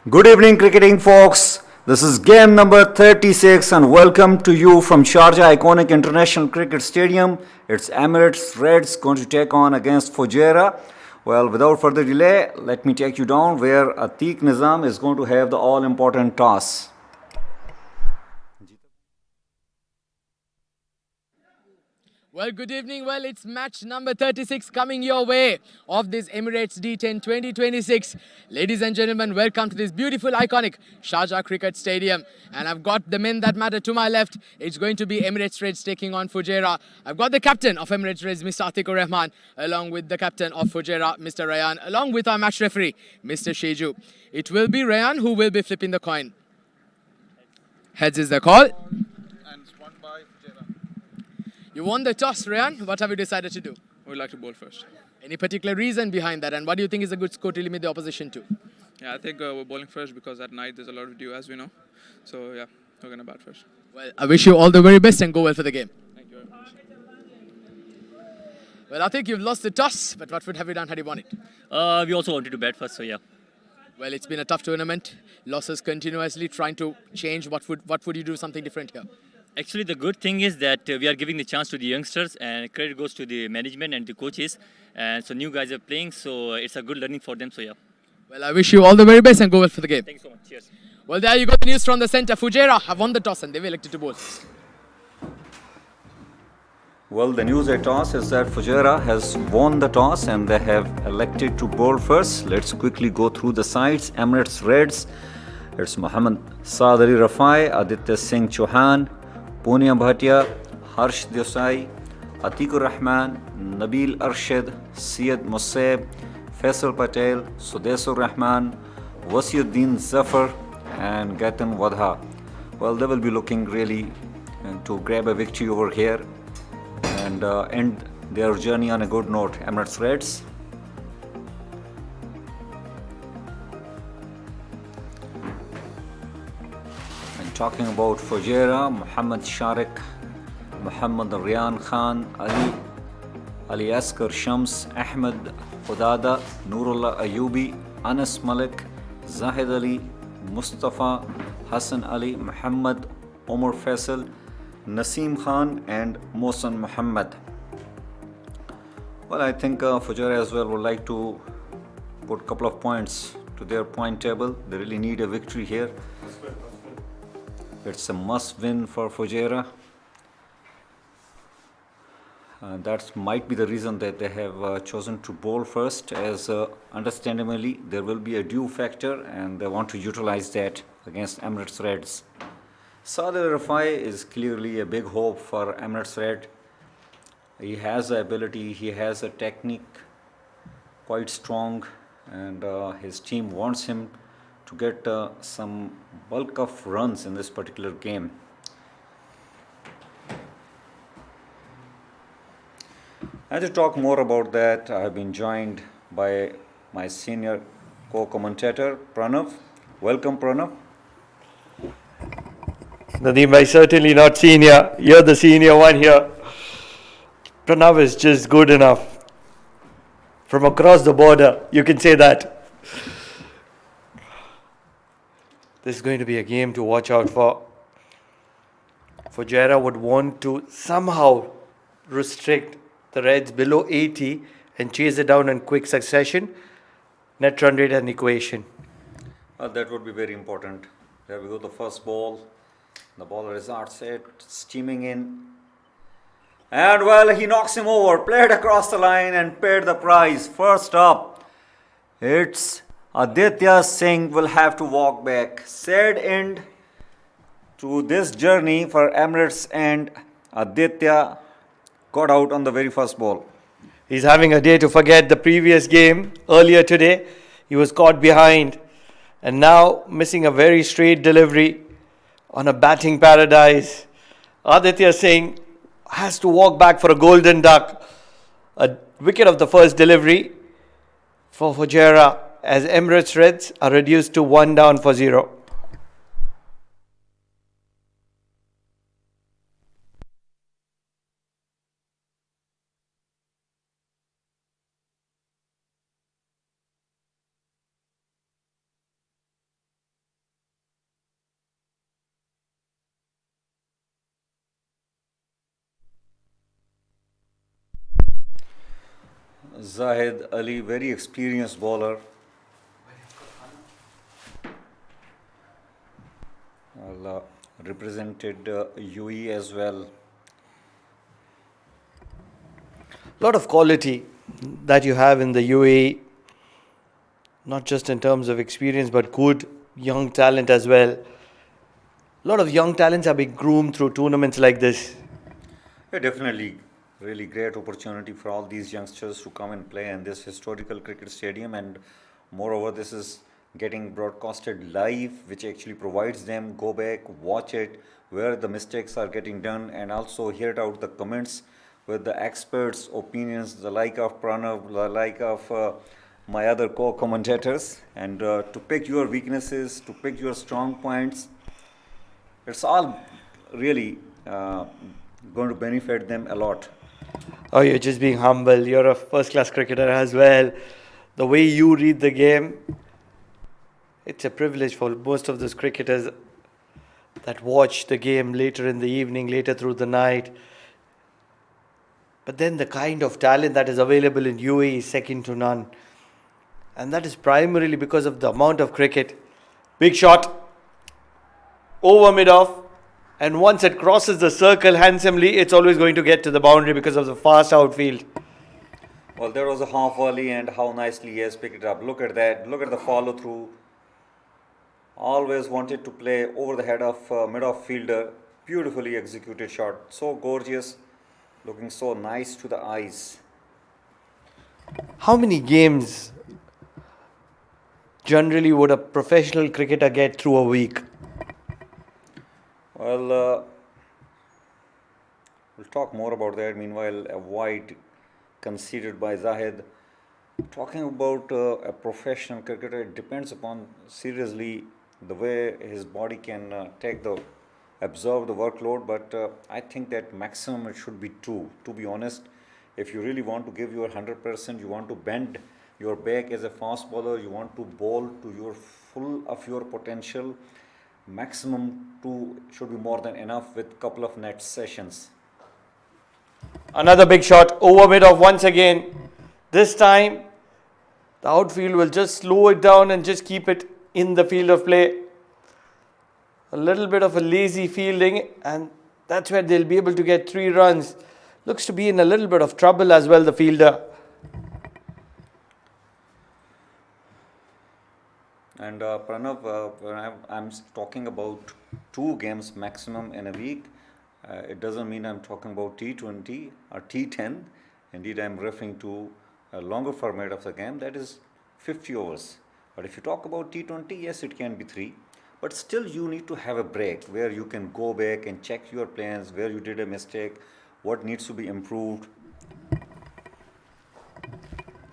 Good evening, cricketing folks. This is game number 36, and welcome to you from Sharjah iconic International Cricket Stadium. It's Emirates Reds going to take on against Fujairah. Well, without further delay, let me take you down where Atiq Nizam is going to have the all-important toss. Well, good evening. Well, it's match number 36 coming your way of this Emirates D10 2026. Ladies and gentlemen, welcome to this beautiful, iconic Sharjah Cricket Stadium. And I've got the men that matter to my left. It's going to be Emirates Reds taking on Fujairah. I've got the captain of Emirates Reds, Mr. Atiq Rahman, along with the captain of Fujairah, Mr. Rayan, along with our match referee, Mr. Sheju. It will be Rayan who will be flipping the coin. Heads is the call. You won the toss, Rayan. What have you decided to do? We'd like to bowl first. Any particular reason behind that? And what do you think is a good score to limit the opposition to? Yeah, I think we're bowling first because at night there's a lot of dew, as we know. So, yeah, we're going to bat first. Well, I wish you all the very best and go well for the game. Thank you very much. Well, I think you've lost the toss, but what would have you done had you won it? We also wanted to bat first, so yeah. Well, it's been a tough tournament. Losses continuously, trying to change. What would you do something different here? Actually, the good thing is that we are giving the chance to the youngsters, and credit goes to the management and the coaches. And so new guys are playing, so it's a good learning for them, so yeah. Well, I wish you all the very best and go well for the game. Thank you so much. Cheers. Well, there you go, the news from the centre. Fujairah have won the toss and they've elected to bowl. Well, the news at toss is that Fujairah has won the toss and they have elected to bowl first. Let's quickly go through the sides. Emirates Reds, it's Mohammad Saad Ali Rafai, Aditya Singh Chauhan, Poonam Bhatia, Harsh Desai, Atiqur Rahman, Nabil Arshad, Syed Musab, Faisal Patel, Sudesur Rahman, Wasiuddin Zafar, and Gatan Wadha. Well, they will be looking really to grab a victory over here and end their journey on a good note. Emirates Reds. And talking about Fujairah, Muhammad Sharik, Muhammad Riyan Khan, Ali Askar Shams, Ahmed Hudada, Nurullah Ayubi, Anas Malik, Zahid Ali, Mustafa, Hassan Ali, Muhammad Omar Faisal, Naseem Khan, and Mohsen Muhammad. Well, I think Fujairah as well would like to put a couple of points to their point table. They really need a victory here. It's a must win for Fujairah. That might be the reason that they have chosen to bowl first, as understandably there will be a dew factor and they want to utilize that against Emirates Reds. Saad Ali Rafai is clearly a big hope for Emirates Red. He has the ability, he has a technique quite strong, and his team wants him to get some bulk of runs in this particular game. And to talk more about that, I have been joined by my senior co-commentator, Pranav. Welcome, Pranav. Nadeem bhai, certainly not senior. You're the senior one here. Pranav is just good enough. From across the border, you can say that. This is going to be a game to watch out for. Fujairah would want to somehow restrict the Reds below 80 and chase it down in quick succession. Net run rate and equation. That would be very important. There we go, the first ball. The bowler is outside, steaming in. And well, he knocks him over, played across the line and paid the price. First up, it's Aditya Singh will have to walk back. Sad end to this journey for Emirates, and Aditya got out on the very first ball. He's having a day to forget the previous game. Earlier today, he was caught behind and now missing a very straight delivery on a batting paradise. Aditya Singh has to walk back for a golden duck. A wicket of the first delivery for Fujairah as Emirates Reds are reduced to 1 down for 0. Zahid Ali, very experienced bowler. Well, represented UAE as well. Lot of quality that you have in the UAE, not just in terms of experience, but good young talent as well. A lot of young talents are being groomed through tournaments like this. Yeah, definitely. Really great opportunity for all these youngsters to come and play in this historical cricket stadium, and moreover, this is getting broadcasted live, which actually provides them go back, watch it, where the mistakes are getting done, and also hear out the comments with the experts' opinions, the like of Pranav, the like of my other co-commentators, and to pick your weaknesses, to pick your strong points. It's all really going to benefit them a lot. Oh, you're just being humble. You're a first-class cricketer as well. The way you read the game, it's a privilege for most of those cricketers that watch the game later in the evening, later through the night. But then the kind of talent that is available in UAE is second to none. And that is primarily because of the amount of cricket. Big shot, over mid-off. And once it crosses the circle handsomely, it's always going to get to the boundary because of the fast outfield. Well, there was a half volley, and how nicely he has picked it up. Look at that. Look at the follow through. Always wanted to play over the head of mid-off fielder. Beautifully executed shot. So gorgeous. Looking so nice to the eyes. How many games generally would a professional cricketer get through a week? Well, we'll talk more about that. Meanwhile, a wide conceded by Zahid. Talking about a professional cricketer, it depends upon seriously the way his body can absorb the workload. But I think that maximum it should be 2. To be honest, if you really want to give your 100%, you want to bend your back as a fast bowler, you want to bowl to your full of your potential. Maximum 2 should be more than enough with couple of net sessions. Another big shot over mid-off once again. This time, the outfield will just slow it down and just keep it in the field of play. A little bit of a lazy fielding, and that's where they'll be able to get 3 runs. Looks to be in a little bit of trouble as well, the fielder. And Pranav, when I'm talking about 2 games maximum in a week, it doesn't mean I'm talking about T20 or T10. Indeed, I'm referring to a longer format of the game, that is 50 overs. But if you talk about T20, yes, it can be 3. But still, you need to have a break where you can go back and check your plans, where you did a mistake, what needs to be improved.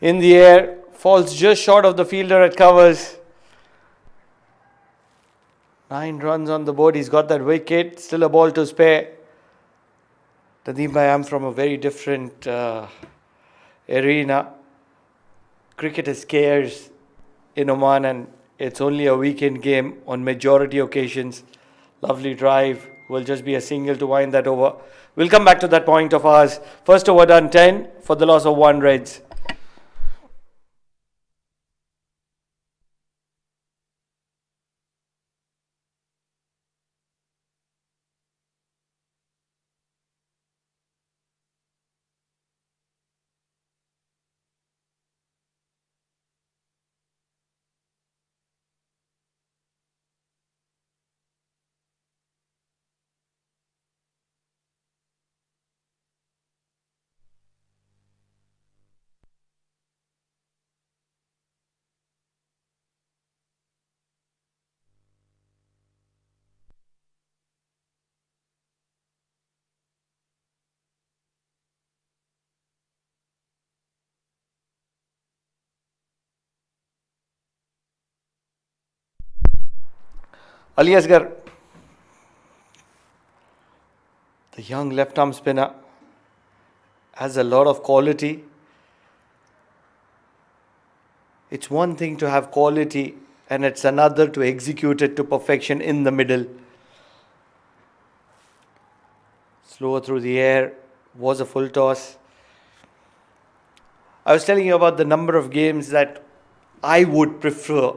In the air, falls just short of the fielder at covers. 9 runs on the board. He's got that wicket. Still a ball to spare. Nadeem bhai, I'm from a very different arena. Cricket is scarce in Oman, and it's only a weekend game on majority occasions. Lovely drive. Will just be a single to wind that over. We'll come back to that point of ours. First over done 10 for the loss of 1 Reds. Ali Asgar, the young left-arm spinner, has a lot of quality. It's one thing to have quality, and it's another to execute it to perfection in the middle. Slower through the air, was a full toss. I was telling you about the number of games that I would prefer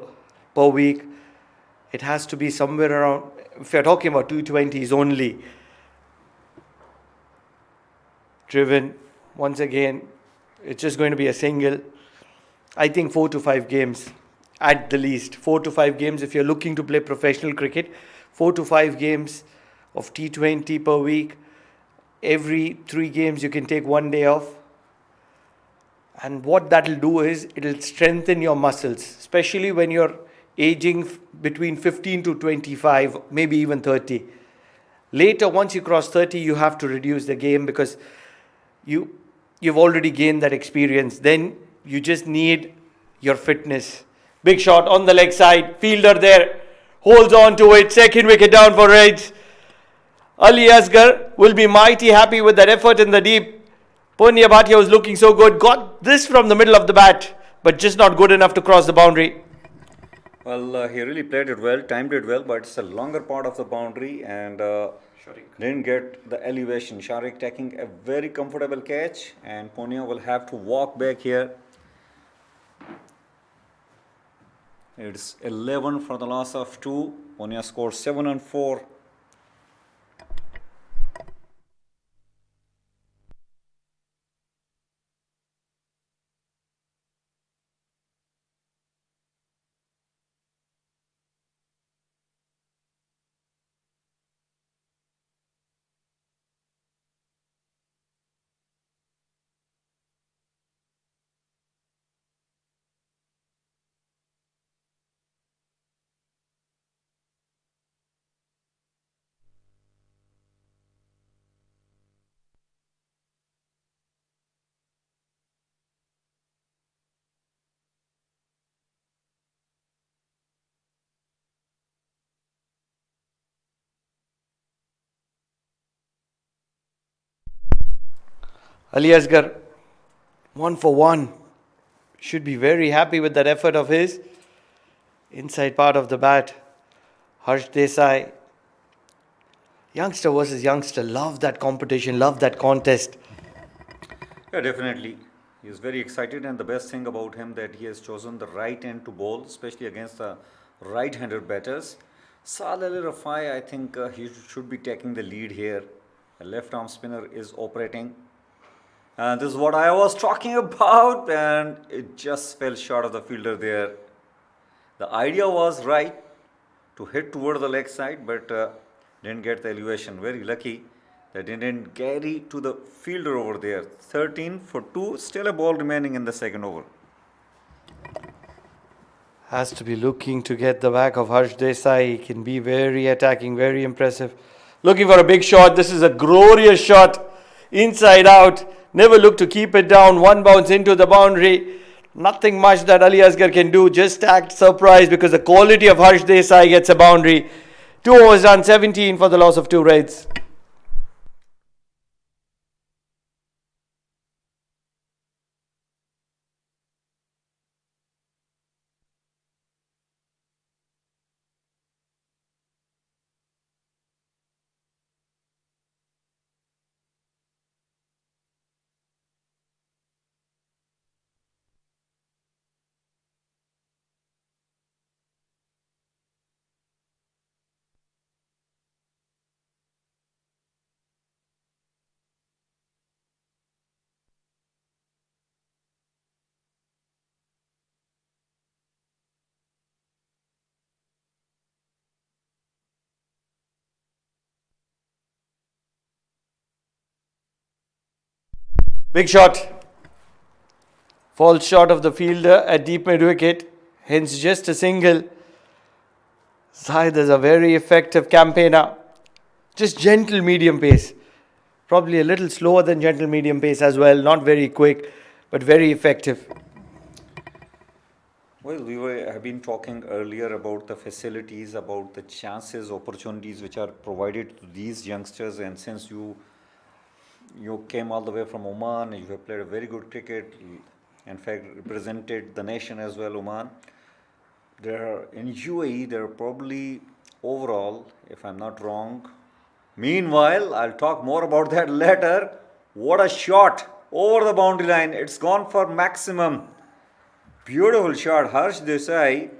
per week. It has to be somewhere around, if you're talking about T20s only, driven, once again, it's just going to be a single. I think 4 to 5 games at the least. 4 to 5 games if you're looking to play professional cricket. 4 to 5 games of T20 per week. Every 3 games you can take 1 day off. And what that'll do is it'll strengthen your muscles, especially when you're aging between 15 to 25, maybe even 30. Later, once you cross 30, you have to reduce the game because you've already gained that experience. Then you just need your fitness. Big shot on the leg side, fielder there, holds on to it, second wicket down for Reds. Ali Asgar will be mighty happy with that effort in the deep. Punya Bhatia was looking so good, got this from the middle of the bat, but just not good enough to cross the boundary. Well, he really played it well, timed it well, but it's a longer part of the boundary and didn't get the elevation. Sharik taking a very comfortable catch and Punya will have to walk back here. It's 11 for the loss of 2. Punya scores 7 and 4. Ali Asgar, 1 for 1. Should be very happy with that effort of his. Inside part of the bat. Harsh Desai. Youngster versus youngster. Love that competition. Love that contest. Yeah, definitely. He is very excited and the best thing about him that he has chosen the right end to bowl, especially against the right-handed batters. Saleh Rafai, I think he should be taking the lead here. A left-arm spinner is operating. And this is what I was talking about and it just fell short of the fielder there. The idea was right to hit toward the leg side but didn't get the elevation. Very lucky that it didn't carry to the fielder over there. 13 for 2, still a ball remaining in the second over. Has to be looking to get the back of Harsh Desai. He can be very attacking, very impressive. Looking for a big shot. This is a glorious shot. Inside out. Never look to keep it down. One bounce into the boundary. Nothing much that Ali Asgar can do. Just act surprised because the quality of Harsh Desai gets a boundary. 2 overs done, 17 for the loss of 2 Reds. Big shot. Falls short of the fielder at deep mid wicket. Hence just a single. Zahid is a very effective campaigner. Just gentle medium pace. Probably a little slower than gentle medium pace as well. Not very quick, but very effective. Well, have been talking earlier about the facilities, about the chances, opportunities which are provided to these youngsters. And since you came all the way from Oman, you have played a very good cricket. You, in fact, represented the nation as well, Oman. In UAE, there are probably overall, if I'm not wrong. Meanwhile, I'll talk more about that later. What a shot over the boundary line. It's gone for maximum. Beautiful shot. Harsh Desai,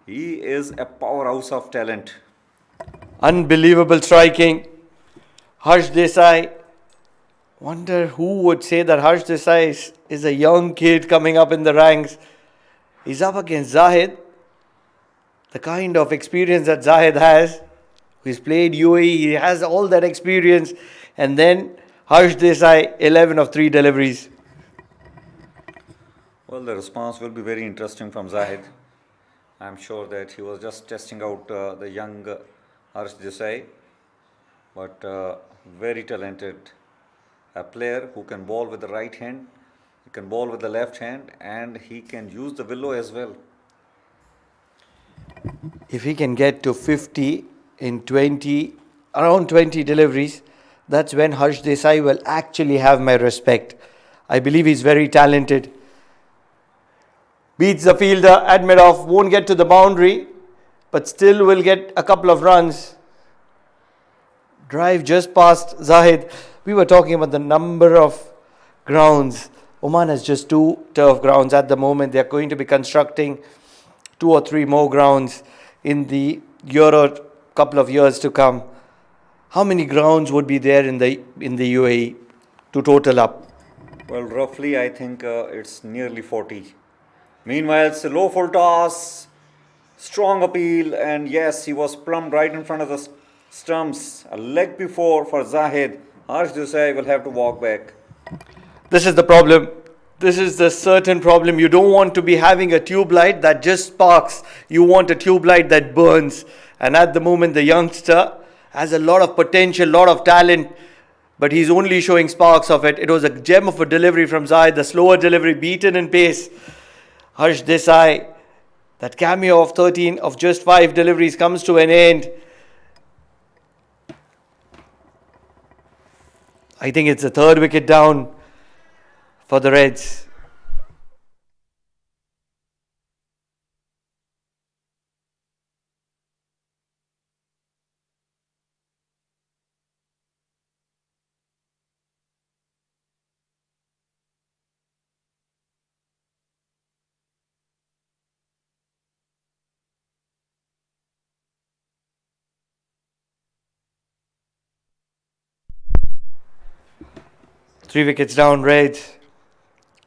he is a powerhouse of talent. Unbelievable striking. Harsh Desai. Wonder who would say that Harsh Desai is a young kid coming up in the ranks. He's up against Zahid. The kind of experience that Zahid has. He's played UAE. He has all that experience. And then Harsh Desai, 11 of 3 deliveries. Well, the response will be very interesting from Zahid. I'm sure that he was just testing out the young Harsh Desai, but very talented. A player who can bowl with the right hand, he can bowl with the left hand, and he can use the willow as well. If he can get to 50 in 20, around 20 deliveries, that's when Harsh Desai will actually have my respect. I believe he's very talented. Beats the fielder, Admirov, won't get to the boundary, but still will get a couple of runs. Drive just past Zahid. We were talking about the number of grounds. Oman has just 2 turf grounds at the moment. They're going to be constructing 2 or 3 more grounds in the year or couple of years to come. How many grounds would be there in the UAE to total up? Well, roughly, I think it's nearly 40. Meanwhile, it's a low full toss, strong appeal, and yes, he was plumb right in front of the stumps. A leg before for Zahid. Harsh Desai will have to walk back. This is the problem. This is the certain problem. You don't want to be having a tube light that just sparks. You want a tube light that burns. And at the moment, the youngster has a lot of potential, lot of talent, but he's only showing sparks of it. It was a gem of a delivery from Zahid, the slower delivery, beaten in pace. Harsh Desai, that cameo of 13 of just 5 deliveries comes to an end. I think it's the 3rd wicket down for the Reds. Three wickets down, Reds.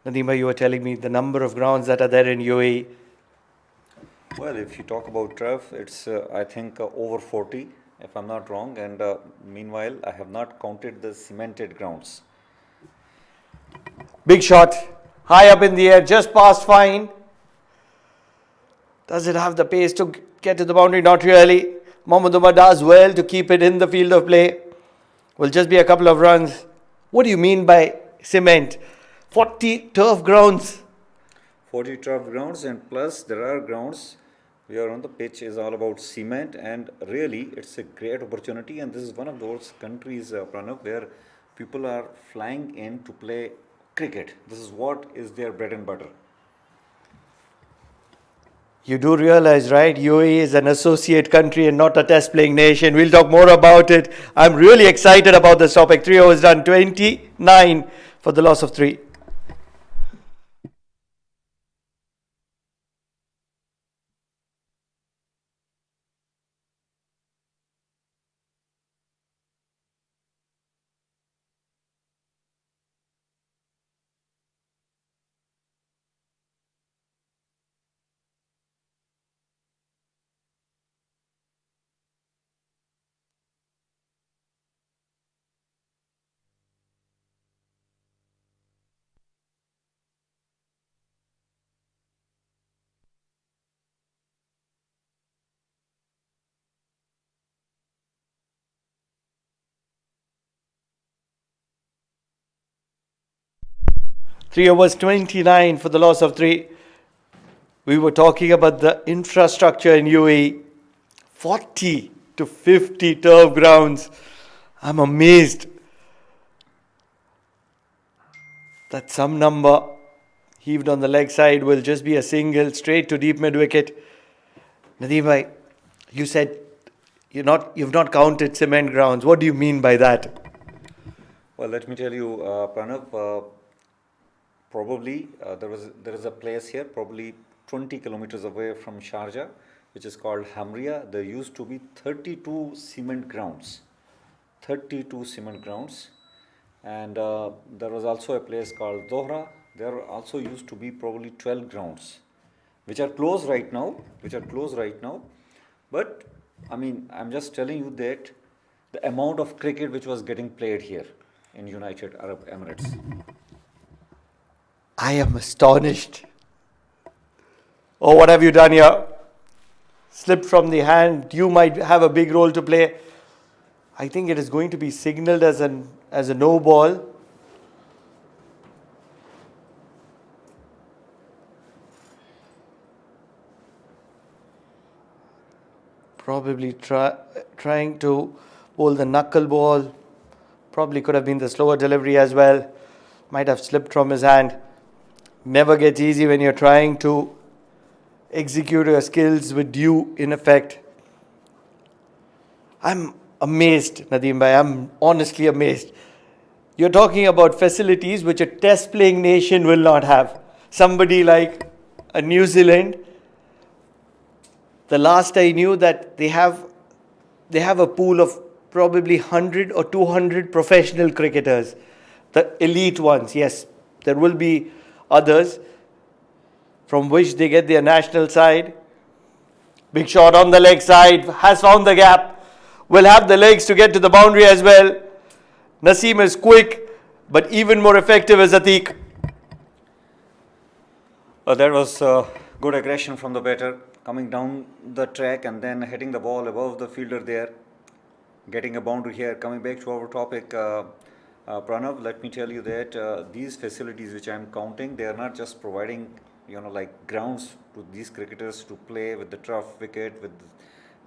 Nadeem, you were telling me the number of grounds that are there in UAE. Well, if you talk about turf, it's I think over 40, if I'm not wrong. And meanwhile, I have not counted the cemented grounds. Big shot, high up in the air, just past fine. Does it have the pace to get to the boundary? Not really. Mohammad Umar does well to keep it in the field of play. Will just be a couple of runs. What do you mean by cement? 40 turf grounds. 40 turf grounds, and plus there are grounds where on the pitch is all about cement, and really it's a great opportunity. And this is one of those countries, Pranav, where people are flying in to play cricket. This is what is their bread and butter. You do realize, right? UAE is an associate country and not a test playing nation. We'll talk more about it. I'm really excited about this topic. 3 overs done, 29 for the loss of 3. Three overs, 29 for the loss of 3. We were talking about the infrastructure in UAE. 40 to 50 turf grounds. I'm amazed that some number heaved on the leg side will just be a single straight to deep mid wicket. Nadeem bhai, you said you've not counted cement grounds. What do you mean by that? Well, let me tell you, Pranav, probably there is a place here, probably 20 kilometers away from Sharjah, which is called Hamria. There used to be 32 cement grounds. 32 cement grounds. And there was also a place called Dohra. There also used to be probably 12 grounds, which are closed right now. But I mean, I'm just telling you that the amount of cricket which was getting played here in United Arab Emirates. I am astonished. Oh, what have you done here? Slipped from the hand. You might have a big role to play. I think it is going to be signaled as a no ball. Probably trying to bowl the knuckle ball. Probably could have been the slower delivery as well. Might have slipped from his hand. Never gets easy when you're trying to execute your skills with due in effect. I'm amazed, Nadeem bhai. I'm honestly amazed. You're talking about facilities which a test playing nation will not have. Somebody like a New Zealand, the last I knew that they have a pool of probably 100 or 200 professional cricketers. The elite ones, yes. There will be others from which they get their national side. Big shot on the leg side, has found the gap, will have the legs to get to the boundary as well. Naseem is quick, but even more effective as Atiq. That was good aggression from the batter, coming down the track and then hitting the ball above the fielder there, getting a boundary here. Coming back to our topic, Pranav, let me tell you that these facilities which I am counting, they are not just providing, like grounds to these cricketers to play with the turf wicket, with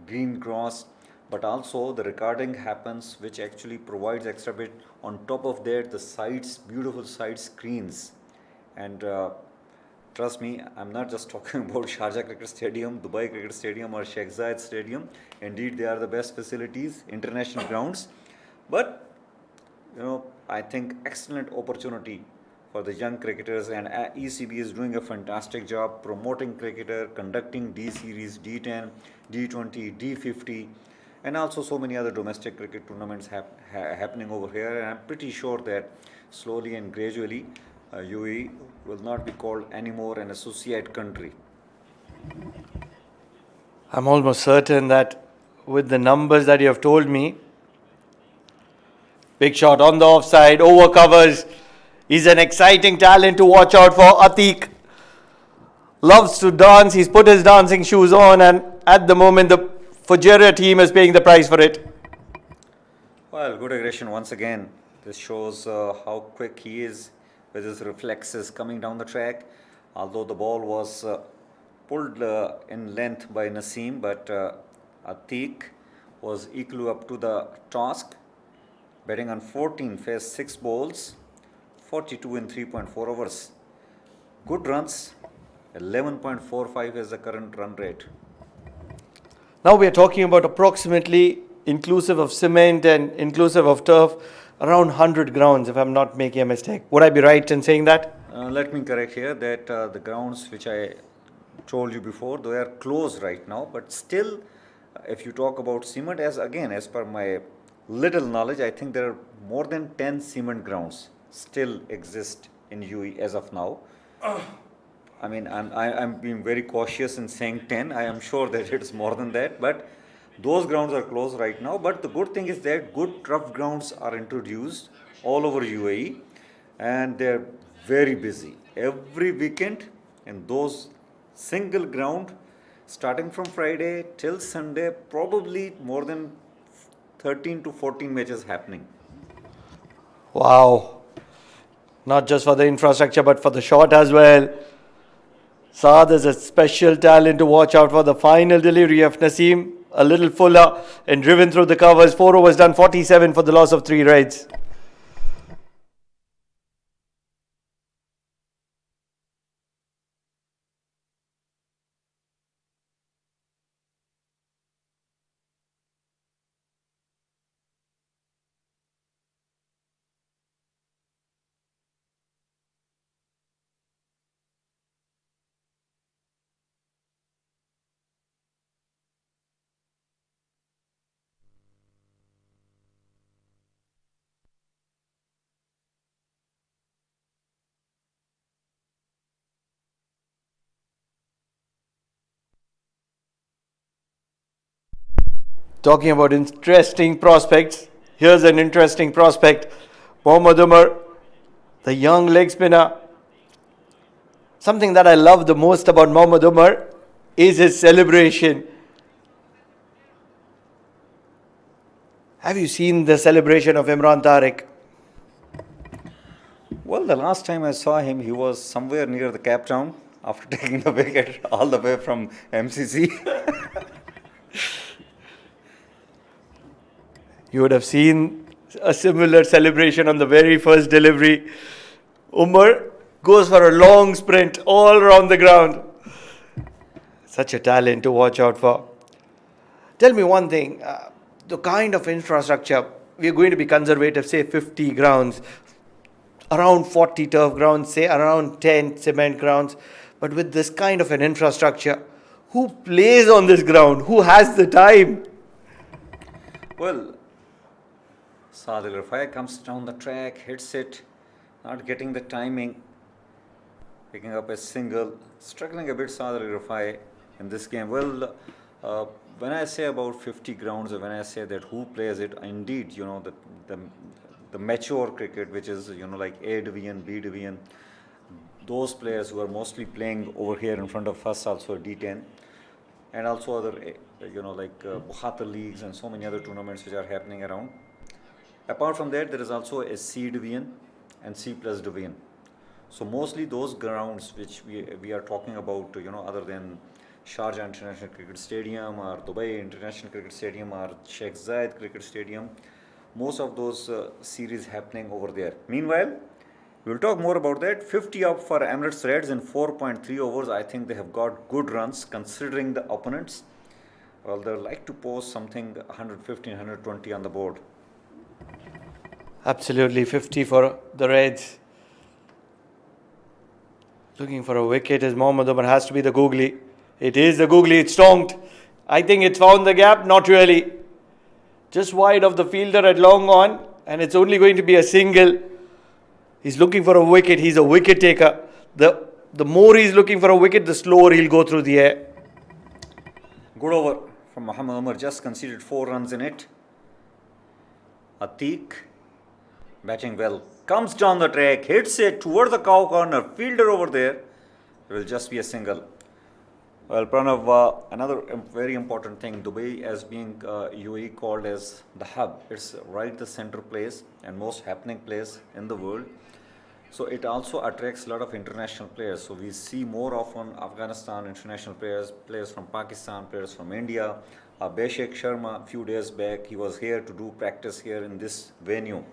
green grass, but also the recording happens, which actually provides extra bit. On top of that, the sides, beautiful side screens, and trust me, I'm not just talking about Sharjah Cricket Stadium, Dubai Cricket Stadium, or Sheikh Zayed Stadium. Indeed, they are the best facilities, international grounds. But I think excellent opportunity for the young cricketers, and ECB is doing a fantastic job promoting cricketer, conducting D Series, D10, D20, D50, and also so many other domestic cricket tournaments happening over here. And I'm pretty sure that slowly and gradually, UAE will not be called anymore an associate country. I'm almost certain that with the numbers that you have told me, big shot on the offside, over covers. He's an exciting talent to watch out for. Atiq loves to dance. He's put his dancing shoes on, and at the moment the Fujairah team is paying the price for it. Well, good aggression once again. This shows how quick he is with his reflexes coming down the track. Although the ball was pulled in length by Naseem, but Atiq was equally up to the task. Batting on 14, faced 6 balls, 42 in 3.4 overs. Good runs, 11.45 is the current run rate. Now we are talking about approximately, inclusive of cement and inclusive of turf, around 100 grounds, if I'm not making a mistake. Would I be right in saying that? Let me correct here that the grounds which I told you before, they are closed right now, but still, if you talk about cement, as per my little knowledge, I think there are more than 10 cement grounds still exist in UAE as of now. I mean, I'm being very cautious in saying 10. I am sure that it's more than that, but those grounds are closed right now. But the good thing is that good turf grounds are introduced all over UAE, and they're very busy every weekend. And those single ground, starting from Friday till Sunday, probably more than 13 to 14 matches happening. Wow. Not just for the infrastructure, but for the shot as well. Saad is a special talent to watch out for. The final delivery of Naseem, a little fuller and driven through the covers. 4 overs done, 47 for the loss of 3 Reds. Talking about interesting prospects, here's an interesting prospect. Mohammad Umar, the young leg spinner. Something that I love the most about Mohammad Umar is his celebration. Have you seen the celebration of Imran Tariq? Well, the last time I saw him, he was somewhere near the Cape Town after taking the wicket all the way from MCC. You would have seen a similar celebration on the very first delivery. Umar goes for a long sprint all around the ground. Such a talent to watch out for. Tell me one thing, the kind of infrastructure, we're going to be conservative, say 50 grounds, around 40 turf grounds, say around 10 cement grounds. But with this kind of an infrastructure, who plays on this ground? Who has the time? Well, Sadil Rafai comes down the track, hits it, not getting the timing, picking up a single, struggling a bit Sadil Rafai in this game. Well, when I say about 50 grounds, or when I say that who plays it, indeed, the mature cricket, which is, like A division, B division, those players who are mostly playing over here in front of us, also D10, and also other, like Bukhatar leagues and so many other tournaments which are happening around. Apart from that, there is also a C division and C plus division. So mostly those grounds which we are talking about, other than Sharjah International Cricket Stadium or Dubai International Cricket Stadium or Sheikh Zayed Cricket Stadium, most of those series happening over there. Meanwhile, we'll talk more about that. 50 up for Emirates Reds in 4.3 overs. I think they have got good runs considering the opponents. Well, they'll like to post something 115, 120 on the board. Absolutely, 50 for the Reds. Looking for a wicket as Mohammad Umar has to be the googly. It is the googly, it's stonked. I think it's found the gap, not really. Just wide of the fielder at long on, and it's only going to be a single. He's looking for a wicket, he's a wicket taker. The more he's looking for a wicket, the slower he'll go through the air. Good over from Mohammad Umar, just conceded 4 runs in it. Atiq batting well, comes down the track, hits it toward the cow corner, fielder over there. It will just be a single. Well, Pranav, another very important thing, Dubai as being UAE called as the hub. It's right the center place and most happening place in the world. So it also attracts a lot of international players. So we see more often Afghanistan international players from Pakistan, players from India. Beshek Sharma, a few days back, he was here to do practice here in this venue.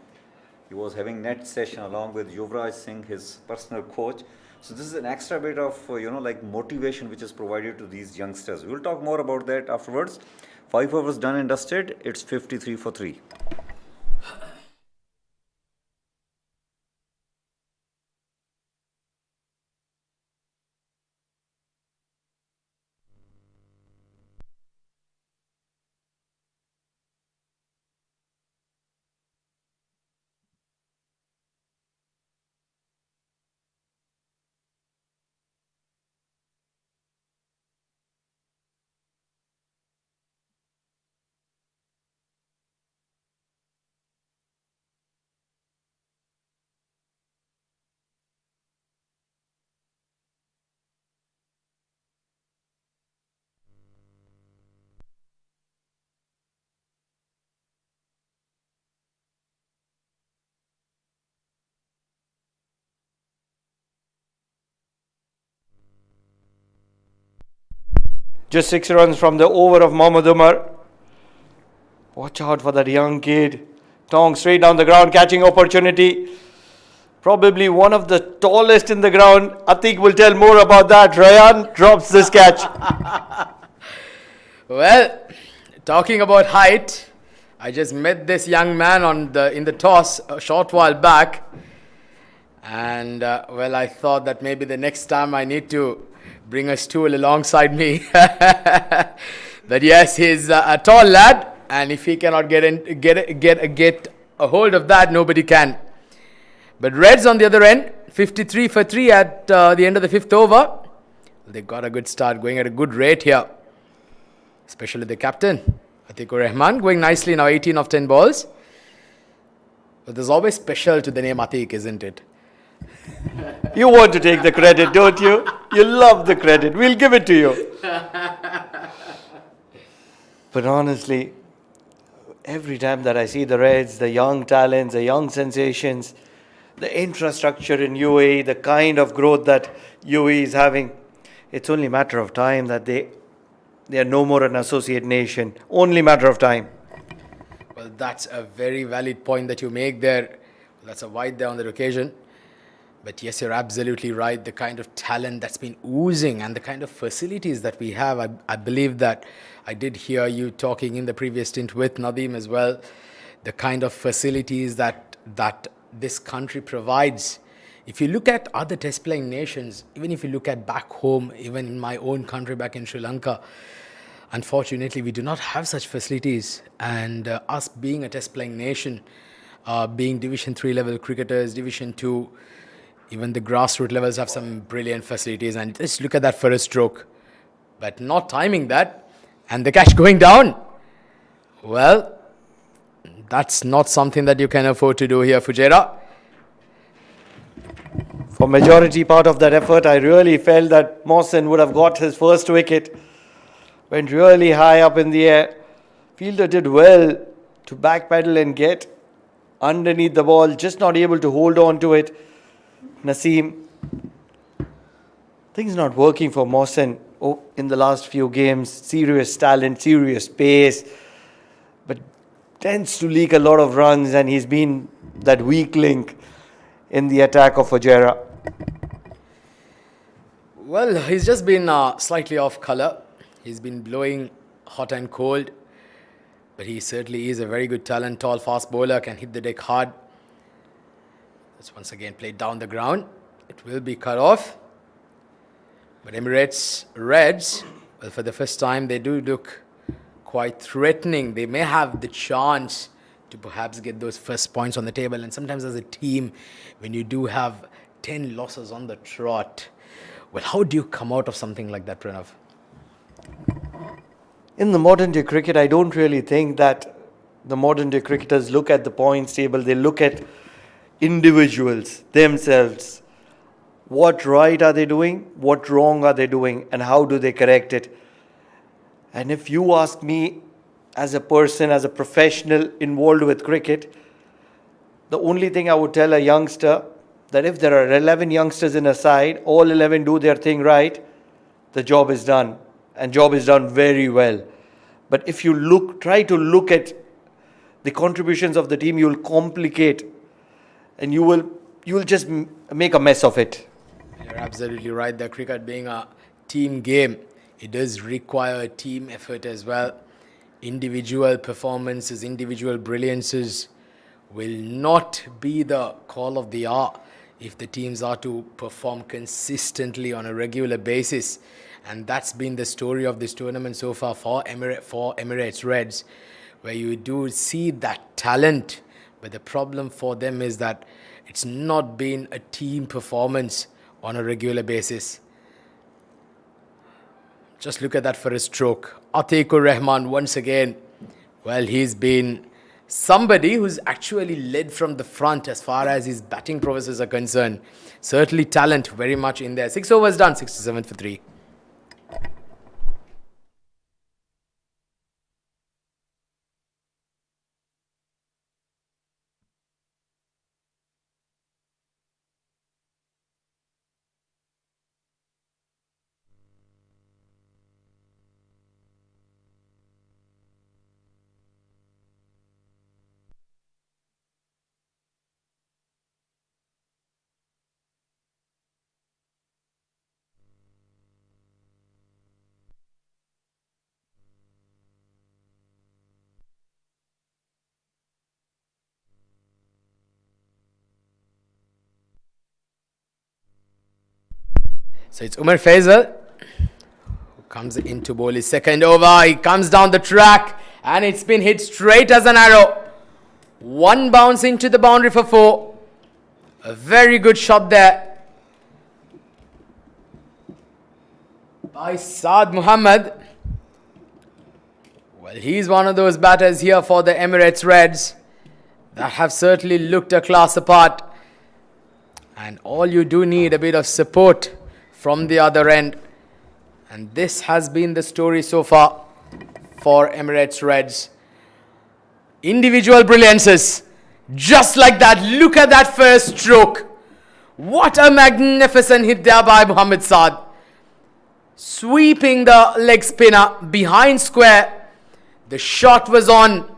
He was having net session along with Yuvraj Singh, his personal coach. So this is an extra bit of, like motivation which is provided to these youngsters. We'll talk more about that afterwards. 5 overs done and dusted. It's 53 for 3. Just 6 runs from the over of Mohammad Umar. Watch out for that young kid. Tong straight down the ground, catching opportunity. Probably one of the tallest in the ground. Atiq will tell more about that. Ryan drops this catch. Well, talking about height, I just met this young man in the toss a short while back. And, I thought that maybe the next time I need to bring a stool alongside me. But yes, he's a tall lad, and if he cannot get a hold of that, nobody can. But Reds on the other end, 53 for 3 at the end of the 5th over. They got a good start, going at a good rate here, especially the captain. Atikur Rahman going nicely now, 18 of 10 balls. But there's always special to the name Atik, isn't it? You want to take the credit, don't you? You love the credit. We'll give it to you. But honestly, every time that I see the Reds, the young talents, the young sensations, the infrastructure in UAE, the kind of growth that UAE is having, it's only a matter of time that they are no more an associate nation. Only matter of time. Well, that's a very valid point that you make there. That's a wide there on that occasion. But yes, you're absolutely right. The kind of talent that's been oozing and the kind of facilities that we have, I believe that I did hear you talking in the previous stint with Nadeem as well. The kind of facilities that this country provides. If you look at other test playing nations, even if you look at back home, even in my own country back in Sri Lanka, unfortunately, we do not have such facilities. And us being a test playing nation, being Division 3 level cricketers, Division 2, even the grassroots levels have some brilliant facilities. And just look at that first stroke. But not timing that and the catch going down. Well, that's not something that you can afford to do here, Fujairah. For majority part of that effort, I really felt that Mohsen would have got his first wicket. Went really high up in the air. Fielder did well to backpedal and get underneath the ball, just not able to hold on to it. Naseem, things not working for Mohsen in the last few games. Serious talent, serious pace, but tends to leak a lot of runs, and he's been that weak link in the attack of Fujairah. Well, he's just been slightly off colour. He's been blowing hot and cold, but he certainly is a very good talent. Tall, fast bowler, can hit the deck hard. That's once again played down the ground. It will be cut off. But Emirates Reds, well, for the first time, they do look quite threatening. They may have the chance to perhaps get those first points on the table. And sometimes as a team, when you do have 10 losses on the trot, well, how do you come out of something like that, Pranav? In the modern day cricket, I don't really think that the modern day cricketers look at the points table. They look at individuals, themselves. What right are they doing? What wrong are they doing? And how do they correct it? And if you ask me, as a person, as a professional involved with cricket, the only thing I would tell a youngster, that if there are 11 youngsters in a side, all 11 do their thing right, the job is done. And job is done very well. But if you try to look at the contributions of the team, you will complicate and you will just make a mess of it. You're absolutely right. The cricket being a team game, it does require a team effort as well. Individual performances, individual brilliances will not be the call of the hour if the teams are to perform consistently on a regular basis. And that's been the story of this tournament so far for Emirates Reds, where you do see that talent. But the problem for them is that it's not been a team performance on a regular basis. Just look at that for a stroke. Atikur Rahman once again. Well, he's been somebody who's actually led from the front as far as his batting prowesses are concerned. Certainly talent very much in there. 6 overs done, 67 for 3. So it's Umar Faisal who comes in to bowl his second over. He comes down the track and it's been hit straight as an arrow. One bounce into the boundary for 4. A very good shot there by Saad Muhammad. Well, he's one of those batters here for the Emirates Reds that have certainly looked a class apart. And all you do need a bit of support from the other end. And this has been the story so far for Emirates Reds. Individual brilliances. Just like that. Look at that first stroke. What a magnificent hit there by Mohammad Saad. Sweeping the leg spinner behind square. The shot was on.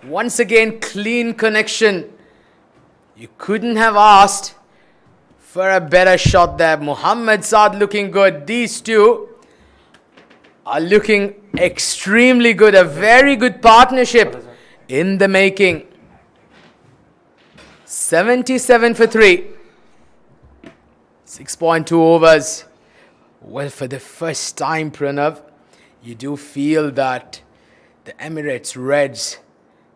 Once again, clean connection. You couldn't have asked for a better shot there. Mohammad Saad looking good. These two are looking extremely good. A very good partnership in the making. 77 for 3. 6.2 overs. Well, for the first time, Pranav, you do feel that the Emirates Reds,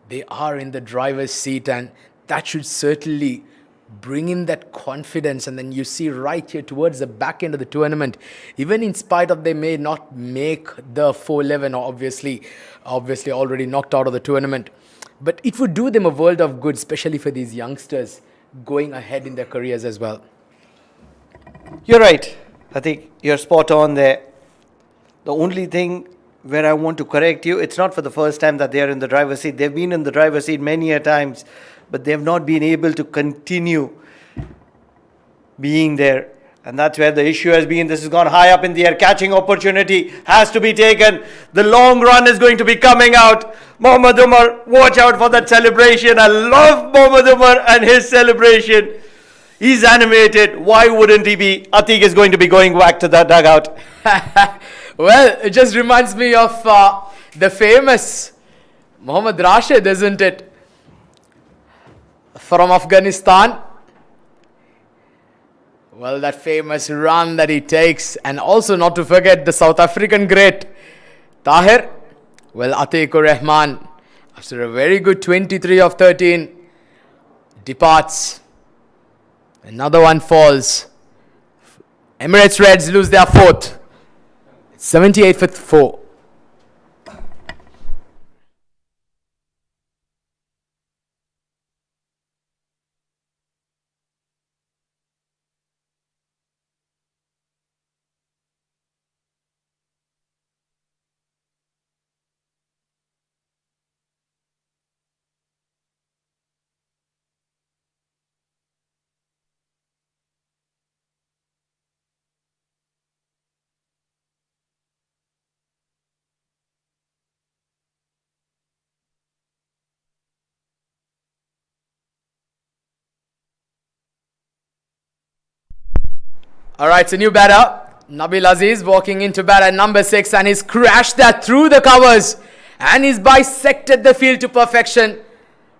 they are in the driver's seat, and that should certainly bring in that confidence. And then you see right here towards the back end of the tournament, even in spite of they may not make the 4-11, obviously already knocked out of the tournament, but it would do them a world of good, especially for these youngsters going ahead in their careers as well. You're right. I think you're spot on there. The only thing where I want to correct you, it's not for the first time that they are in the driver's seat. They've been in the driver's seat many a times, but they have not been able to continue being there. And that's where the issue has been. This has gone high up in the air. Catching opportunity has to be taken. The long run is going to be coming out. Mohammad Umar, watch out for that celebration. I love Mohammad Umar and his celebration. He's animated. Why wouldn't he be? Atiq is going to be going back to that dugout. Well, it just reminds me of the famous Mohammad Rashid, isn't it? From Afghanistan. Well, that famous run that he takes. And also not to forget the South African great Tahir. Well, Atiqur Rahman, after a very good 23 of 13, departs. Another one falls. Emirates Reds lose their fourth. 78 for 4. Alright, so new batter. Nabil Aziz walking into bat at number 6, and he's crashed that through the covers. And he's bisected the field to perfection.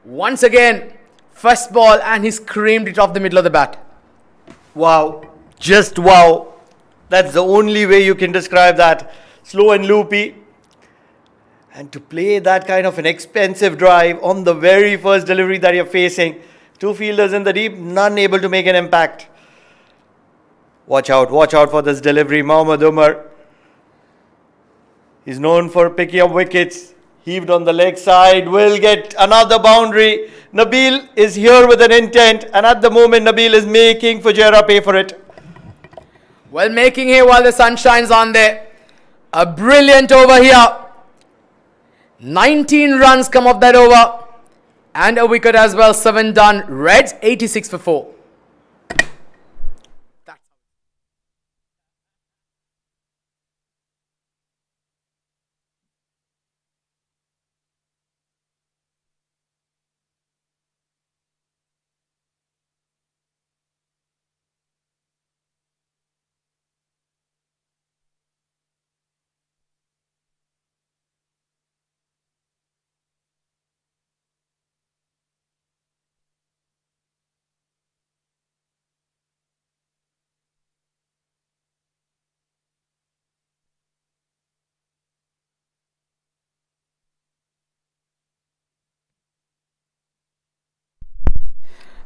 Once again, first ball, and he's creamed it off the middle of the bat. Wow. Just wow. That's the only way you can describe that. Slow and loopy. And to play that kind of an expensive drive on the very first delivery that you're facing. Two fielders in the deep, none able to make an impact. Watch out for this delivery. Mohammad Umar. He's known for picking up wickets. Heaved on the leg side. Will get another boundary. Nabil is here with an intent. And at the moment, Nabil is making Fujairah pay for it. Well, making hay while the sun shines on there. A brilliant over here. 19 runs come off that over. And a wicket as well. 7 done. Reds 86 for 4.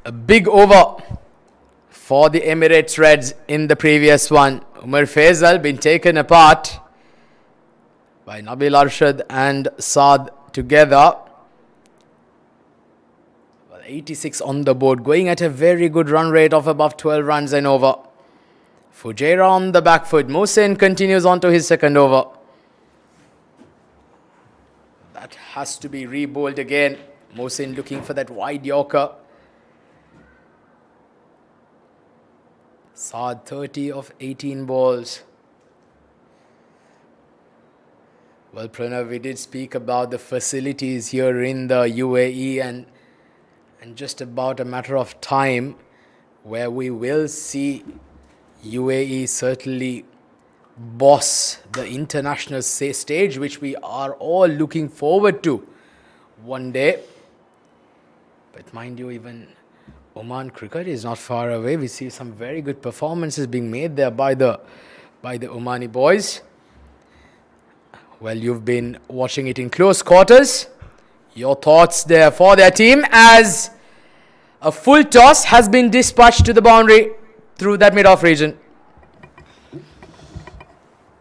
A big over for the Emirates Reds in the previous one. Umar Faisal been taken apart. by Nabil Arshad and Saad together. Well, 86 on the board, going at a very good run rate of above 12 runs and over. Fujairah on the back foot. Mohsin continues on to his second over. That has to be re-bowled again. Mohsin looking for that wide Yorker. Saad 30 of 18 balls. Well, Pranav, we did speak about the facilities here in the UAE and just about a matter of time where we will see UAE certainly boss the international stage, which we are all looking forward to one day. But mind you, even Oman cricket is not far away. We see some very good performances being made there by the Omani boys. Well, you've been watching it in close quarters. Your thoughts there for their team as a full toss has been dispatched to the boundary through that mid-off region.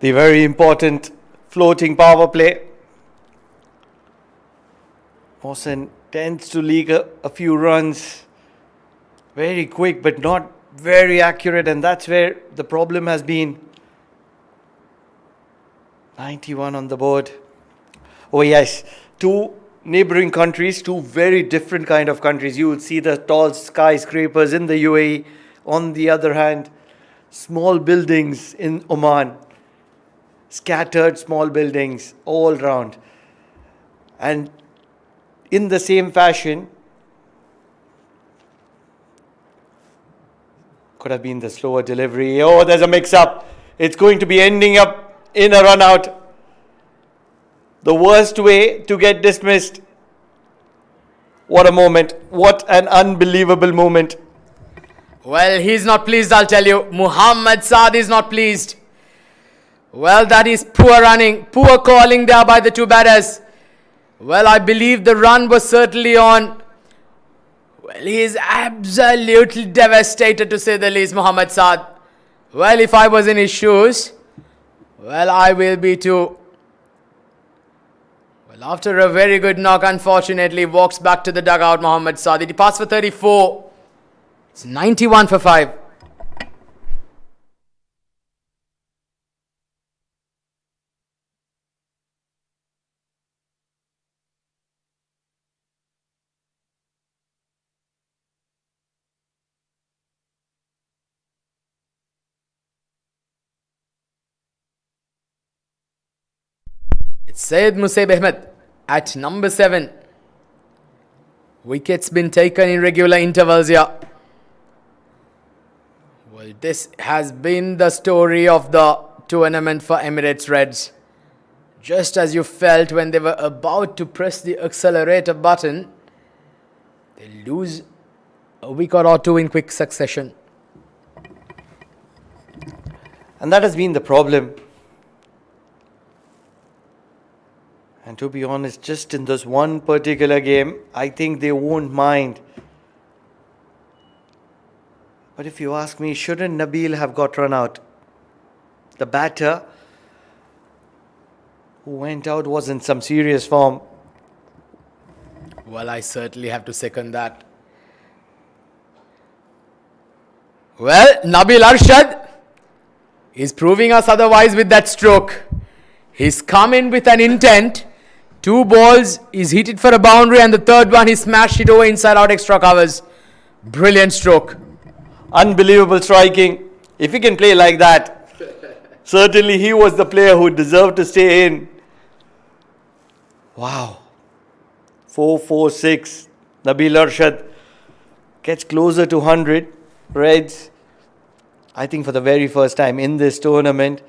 The very important floating power play. Mohsin tends to leak a few runs. Very quick but not very accurate, and that's where the problem has been. 91 on the board. Oh yes, two neighboring countries, two very different kind of countries. You will see the tall skyscrapers in the UAE. On the other hand, small buildings in Oman. Scattered small buildings all round. And in the same fashion, could have been the slower delivery. Oh, there's a mix-up. It's going to be ending up in a run-out. The worst way to get dismissed. What a moment. What an unbelievable moment. Well, he's not pleased, I'll tell you. Muhammad Saad is not pleased. Well, that is poor running, poor calling there by the two batters. Well, I believe the run was certainly on. Well, he is absolutely devastated, to say the least, Muhammad Saad. Well, if I was in his shoes, well, I will be too. Well, after a very good knock, unfortunately, walks back to the dugout, Muhammad Saad. He departs for 34. It's 91 for 5. Syed Musaib Ahmed at number 7. Wickets been taken in regular intervals here. Well, this has been the story of the tournament for Emirates Reds. Just as you felt when they were about to press the accelerator button, they lose a wicket or two in quick succession. And that has been the problem. And to be honest, just in this one particular game, I think they won't mind. But if you ask me, shouldn't Nabil have got run out? The batter who went out was in some serious form. Well, I certainly have to second that. Well, Nabil Arshad is proving us otherwise with that stroke. He's come in with an intent. 2 balls, he's hit it for a boundary, and the third one, he smashed it over inside out extra covers. Brilliant stroke. Unbelievable striking. If he can play like that, certainly he was the player who deserved to stay in. Wow. 4-4-6. Nabil Arshad gets closer to 100. Reds, I think for the very first time in this tournament,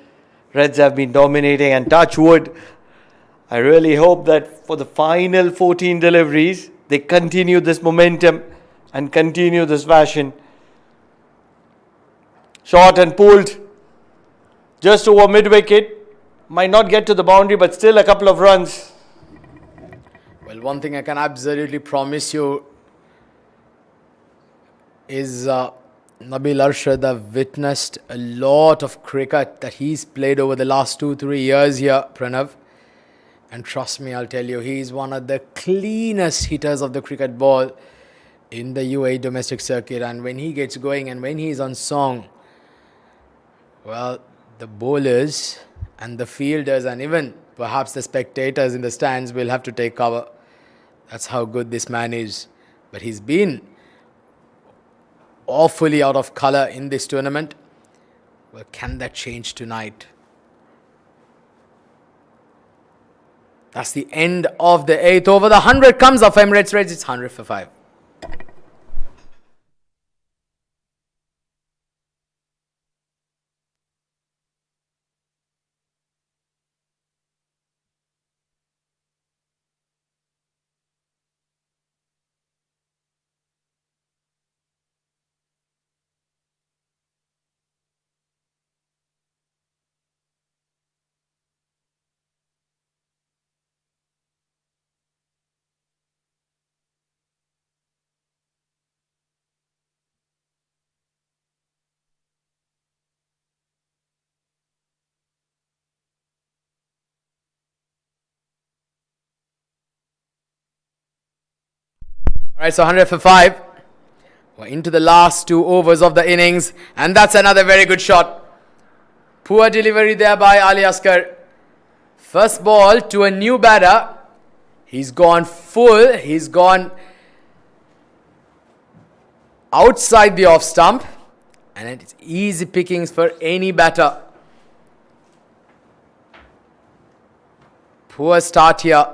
Reds have been dominating, and touch wood, I really hope that for the final 14 deliveries, they continue this momentum and continue this fashion. Shot and pulled just over mid-wicket. Might not get to the boundary, but still a couple of runs. Well, one thing I can absolutely promise you is Nabil Arshad have witnessed a lot of cricket that he's played over the last 2-3 years here, Pranav. And trust me, I'll tell you, he's one of the cleanest hitters of the cricket ball in the UAE domestic circuit. And when he gets going and when he's on song, well, the bowlers and the fielders and even perhaps the spectators in the stands will have to take cover. That's how good this man is. But he's been awfully out of colour in this tournament. Well, can that change tonight? That's the end of the 8th over. The 100 comes off Emirates Reds. It's 100 for 5. Alright, so 100 for 5. We're into the last 2 overs of the innings. And that's another very good shot. Poor delivery there by Ali Asghar. First ball to a new batter. He's gone full. He's gone outside the off stump. And it's easy pickings for any batter. Poor start here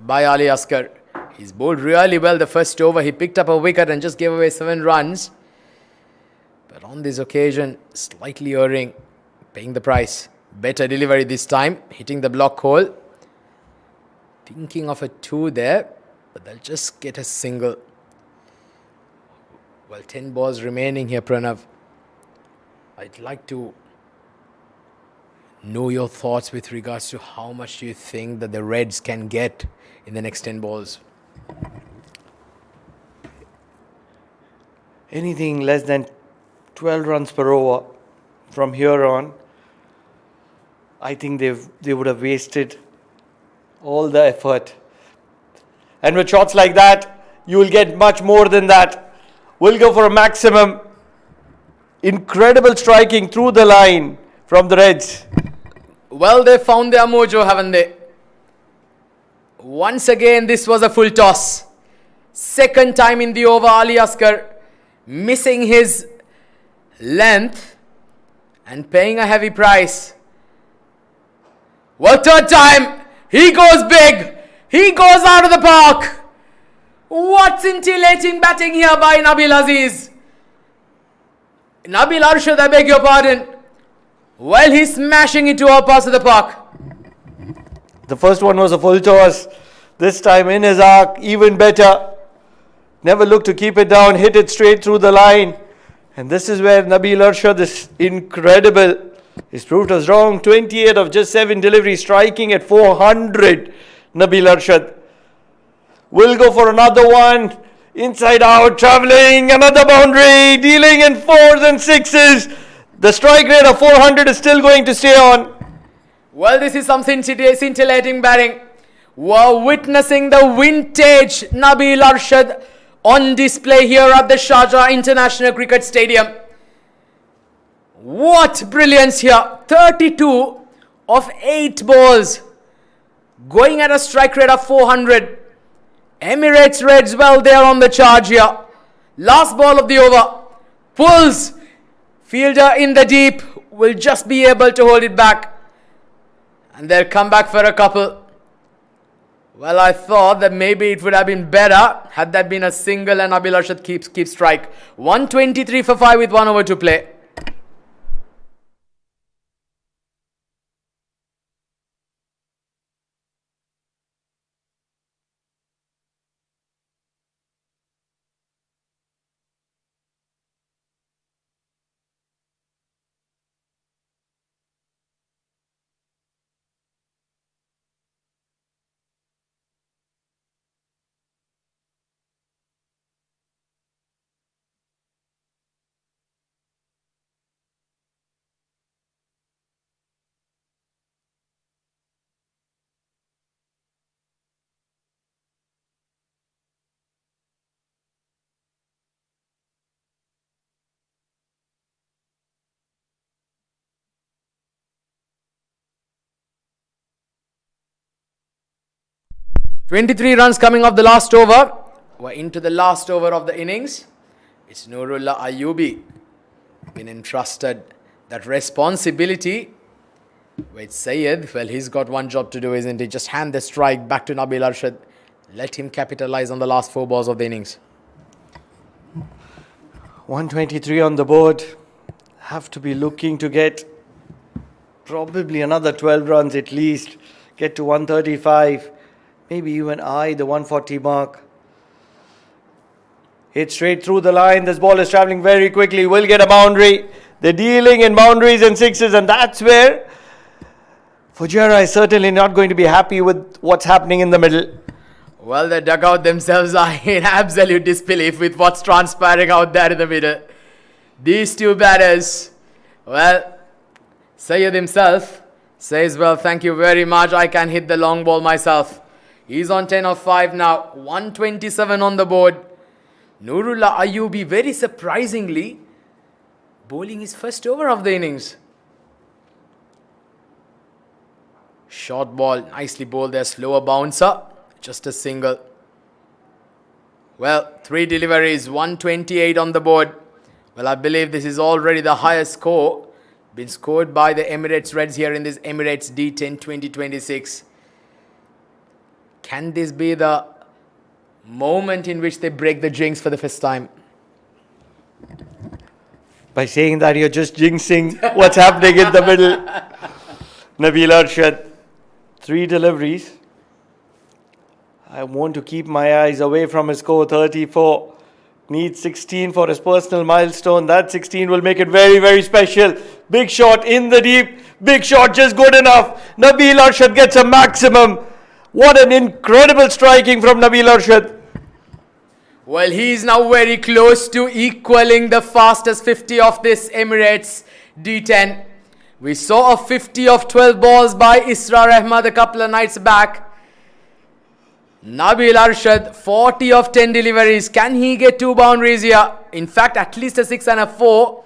by Ali Asghar. He's bowled really well the first over. He picked up a wicket and just gave away 7 runs. But on this occasion, slightly erring, paying the price. Better delivery this time, hitting the block hole. Thinking of a 2 there, but they'll just get a single. Well, 10 balls remaining here, Pranav. I'd like to know your thoughts with regards to how much do you think that the Reds can get in the next 10 balls. Anything less than 12 runs per over from here on, I think they would have wasted all the effort. And with shots like that, you will get much more than that. We'll go for a maximum. Incredible striking through the line from the Reds. Well, they found their mojo, haven't they? Once again, this was a full toss. Second time in the over, Ali Asghar missing his length and paying a heavy price. Well, third time, he goes big. He goes out of the park. What scintillating batting here by Nabil Aziz. Nabil Arshad, I beg your pardon. Well, he's smashing into all parts of the park. The first one was a full toss. This time in his arc, even better. Never looked to keep it down, hit it straight through the line. And this is where Nabil Arshad is incredible. He's proved us wrong. 28 of just 7 deliveries, striking at 400. Nabil Arshad will go for another one. Inside out, travelling, another boundary, dealing in 4s and 6s. The strike rate of 400 is still going to stay on. Well, this is some scintillating batting. We're witnessing the vintage Nabil Arshad on display here at the Sharjah International Cricket Stadium. What brilliance here. 32 of 8 balls. Going at a strike rate of 400. Emirates Reds, well, they're on the charge here. Last ball of the over. Pulls. Fielder in the deep will just be able to hold it back. And they'll come back for a couple. Well, I thought that maybe it would have been better had that been a single and Nabil Arshad keeps strike. 123 for 5 with 1 over to play. 23 runs coming off the last over. We're into the last over of the innings. It's Nurullah Ayubi been entrusted that responsibility with Sayed. Well, he's got one job to do, isn't he? Just hand the strike back to Nabil Arshad. Let him capitalize on the last 4 balls of the innings. 123 on the board. Have to be looking to get probably another 12 runs at least. Get to 135. Maybe even the 140 mark. Hit straight through the line. This ball is travelling very quickly. Will get a boundary. They're dealing in boundaries and sixes, and that's where Fujairah is certainly not going to be happy with what's happening in the middle. Well, the dugout themselves are in absolute disbelief with what's transpiring out there in the middle. These two batters, well, Sayed himself says, well, thank you very much. I can hit the long ball myself. He's on 10 of 5 now. 127 on the board. Nurullah Ayubi, very surprisingly, bowling his first over of the innings. Short ball, nicely bowled there, slower bouncer, just a single. Well, 3 deliveries, 128 on the board. Well, I believe this is already the highest score been scored by the Emirates Reds here in this Emirates D10 2026. Can this be the moment in which they break the jinx for the first time? By saying that, you're just jinxing what's happening in the middle. Nabil Arshad, 3 deliveries. I want to keep my eyes away from his score. 34. Needs 16 for his personal milestone. That 16 will make it very, very special. Big shot in the deep. Big shot just good enough. Nabil Arshad gets a maximum. What an incredible striking from Nabil Arshad. Well, he is now very close to equaling the fastest 50 of this Emirates D10. We saw a 50 of 12 balls by Israr Ahmad a couple of nights back. Nabil Arshad, 40 of 10 deliveries. Can he get 2 boundaries here? In fact, at least a 6 and a 4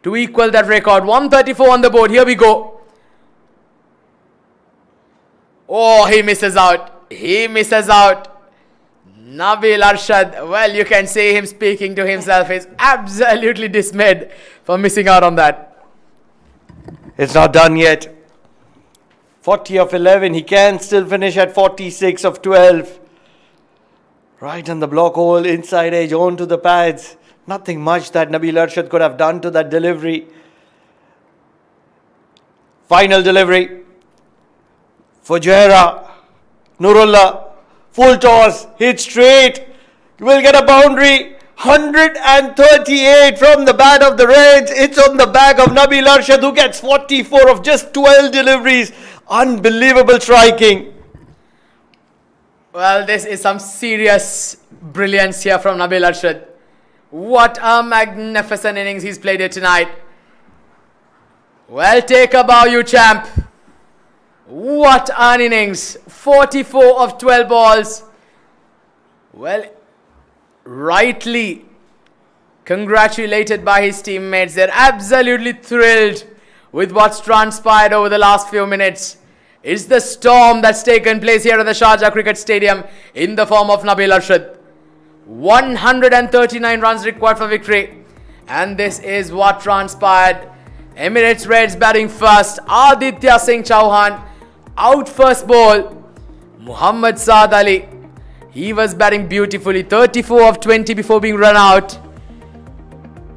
to equal that record. 134 on the board. Here we go. Oh, he misses out. He misses out. Nabil Arshad, well, you can see him speaking to himself. He's absolutely dismayed for missing out on that. It's not done yet. 40 of 11. He can still finish at 46 of 12. Right on the block hole, inside edge, on to the pads. Nothing much that Nabil Arshad could have done to that delivery. Final delivery. Fujairah, Nurullah, full toss, hit straight. Will get a boundary. 138 from the bat of the Reds. It's on the back of Nabil Arshad, who gets 44 of just 12 deliveries. Unbelievable striking. Well, this is some serious brilliance here from Nabil Arshad. What a magnificent innings he's played here tonight. Well, take a bow, you champ. What an innings. 44 of 12 balls. Well, rightly congratulated by his teammates. They're absolutely thrilled with what's transpired over the last few minutes. It's the storm that's taken place here at the Sharjah Cricket Stadium in the form of Nabil Arshad. 139 runs required for victory. And this is what transpired. Emirates Reds batting first. Aditya Singh Chauhan out first ball. Muhammad Saad Ali, he was batting beautifully. 34 of 20 before being run out.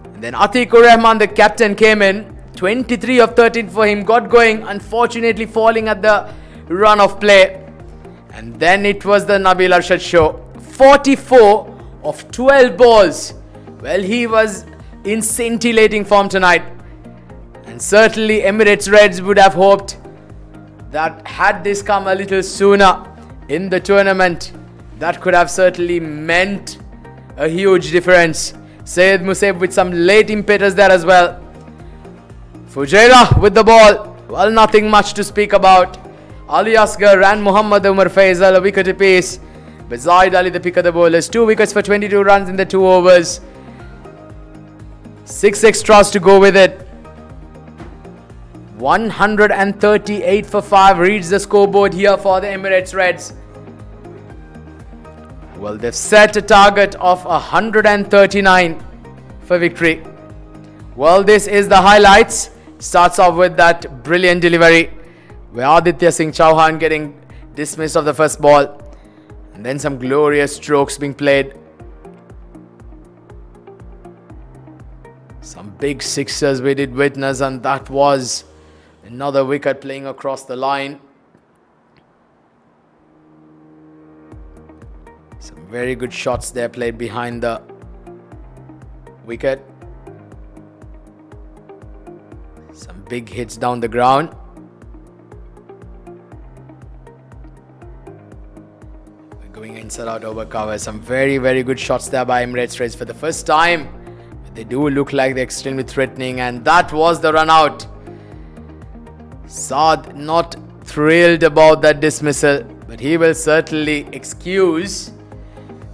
And then Atikur Rahman, the captain, came in. 23 of 13 for him. Got going, unfortunately falling at the run of play. And then it was the Nabil Arshad show. 44 of 12 balls. Well, he was in scintillating form tonight. And certainly Emirates Reds would have hoped that had this come a little sooner in the tournament, that could have certainly meant a huge difference. Syed Musab with some late impetus there as well. Fujairah with the ball. Well, nothing much to speak about. Ali Asgar and Muhammad Umar Faisal a wicket apiece. Zaid Ali the pick of the bowlers. 2 wickets for 22 runs in the 2 overs. 6 extras to go with it. 138 for 5 reads the scoreboard here for the Emirates Reds. Well, they've set a target of 139 for victory. Well, this is the highlights. Starts off with that brilliant delivery where Aditya Singh Chauhan getting dismissed of the first ball. And then some glorious strokes being played. Some big sixers we did witness, and that was another wicket playing across the line. Some very good shots there played behind the wicket. Some big hits down the ground. We're going inside out over cover. Some very good shots there by Emirates Reds for the first time. They do look like they're extremely threatening, and that was the run out. Saad not thrilled about that dismissal, but he will certainly excuse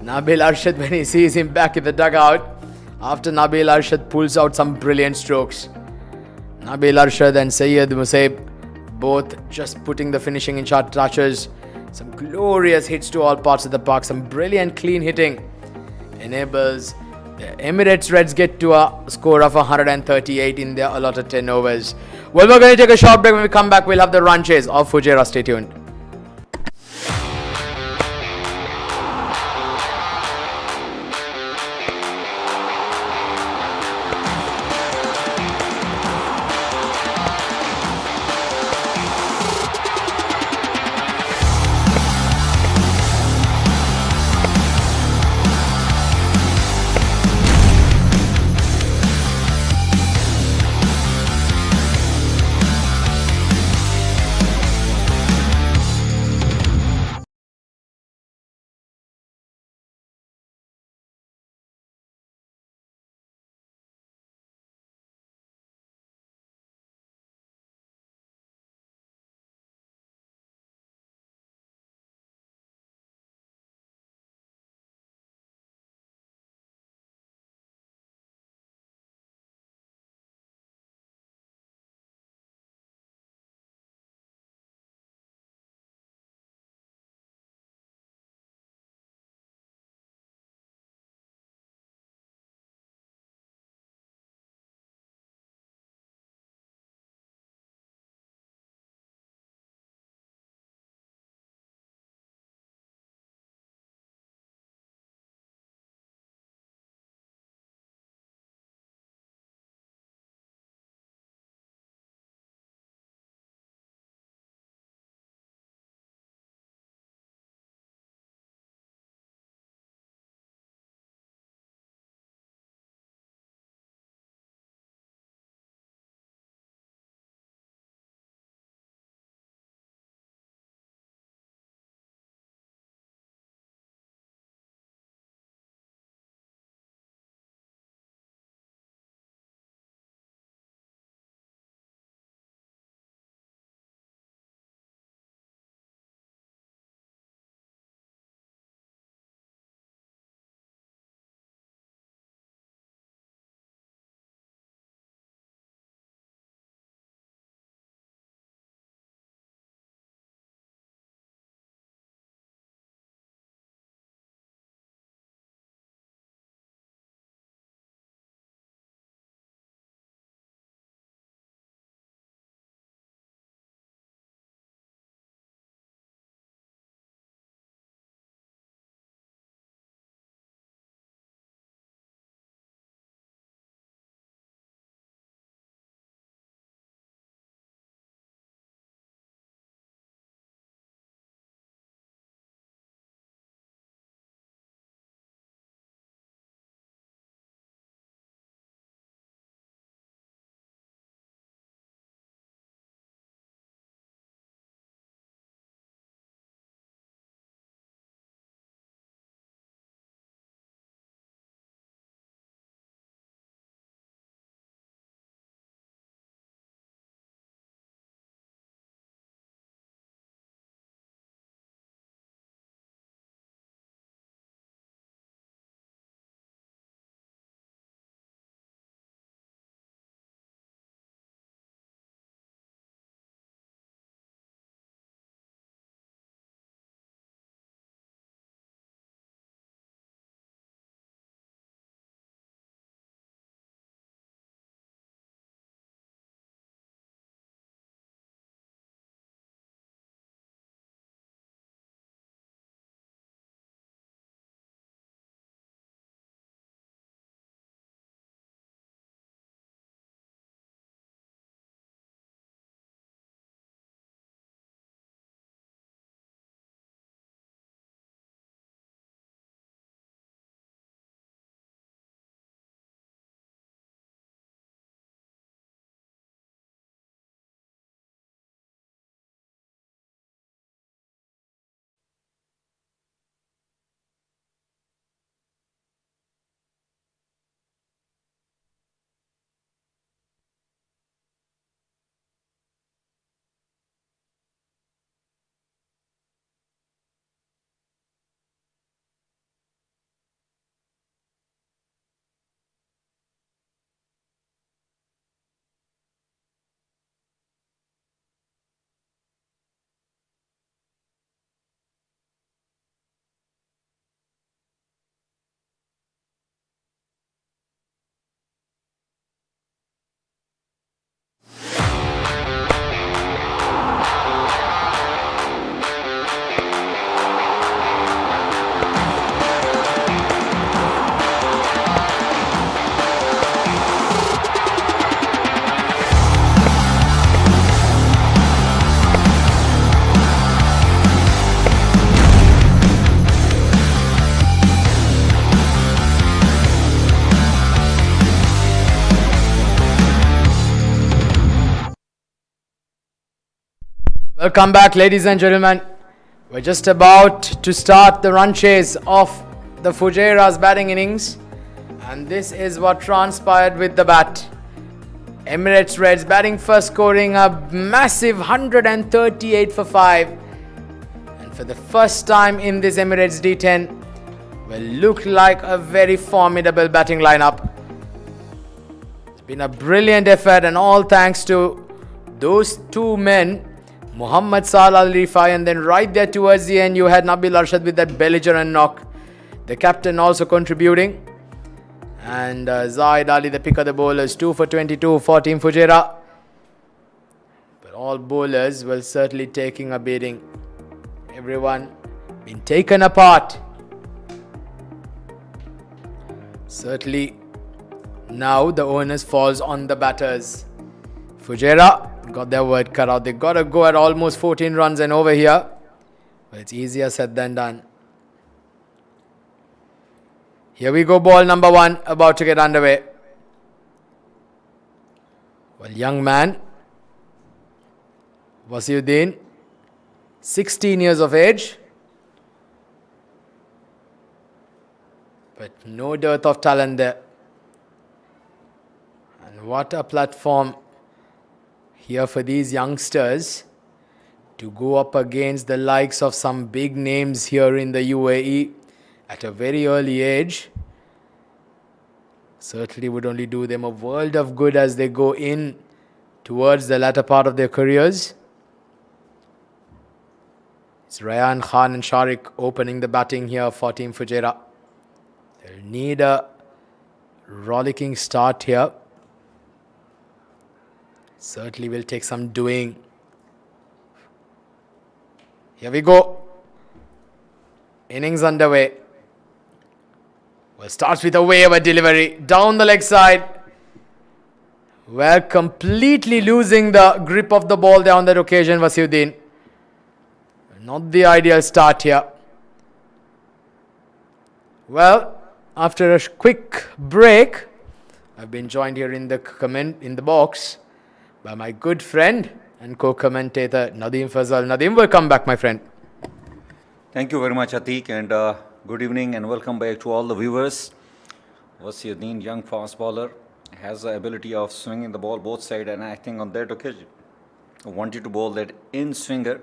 Nabil Arshad when he sees him back in the dugout after Nabil Arshad pulls out some brilliant strokes. Nabil Arshad and Syed Musaib both just putting the finishing in shot touches. Some glorious hits to all parts of the park. Some brilliant clean hitting enables the Emirates Reds get to a score of 138 in their allotted 10 overs. Well, we're going to take a short break. When we come back, we'll have the run chase of Fujairah. Stay tuned. Welcome back, ladies and gentlemen. We're just about to start the run chase of the Fujairah's batting innings. And this is what transpired with the bat. Emirates Reds batting first, scoring a massive 138 for 5. And for the first time in this Emirates D10, will look like a very formidable batting lineup. It's been a brilliant effort, and all thanks to those two men, Muhammad Saad Al Rifai, and then right there towards the end you had Nabil Arshad with that belligerent knock. The captain also contributing. And Zaid Ali, the pick of the bowlers, 2 for 22 for Team Fujairah. But all bowlers will certainly taking a beating. Everyone been taken apart. Certainly now the onus falls on the batters. Fujairah got their work cut out. They got to go at almost 14 runs and over here. But it's easier said than done. Here we go, ball number 1 about to get underway. Well, young man, Wasiuddin, 16 years of age, but no dearth of talent there. And what a platform here for these youngsters to go up against the likes of some big names here in the UAE at a very early age. Certainly would only do them a world of good as they go in towards the latter part of their careers. It's Rayan Khan and Sharik opening the batting here for Team Fujairah. They'll need a rollicking start here. Certainly will take some doing. Here we go. Innings underway. Well, starts with a wave of delivery down the leg side. Well, completely losing the grip of the ball there on that occasion, Wasiuddin. Not the ideal start here. Well, after a quick break, I've been joined here in the box by my good friend and co-commentator Nadeem Fazal. Nadeem, welcome back, my friend. Thank you very much, Atiq, and good evening and welcome back to all the viewers. Wasiuddin, young fast bowler, has the ability of swinging the ball both sides, and I think on that occasion, I wanted to bowl that in-swinger.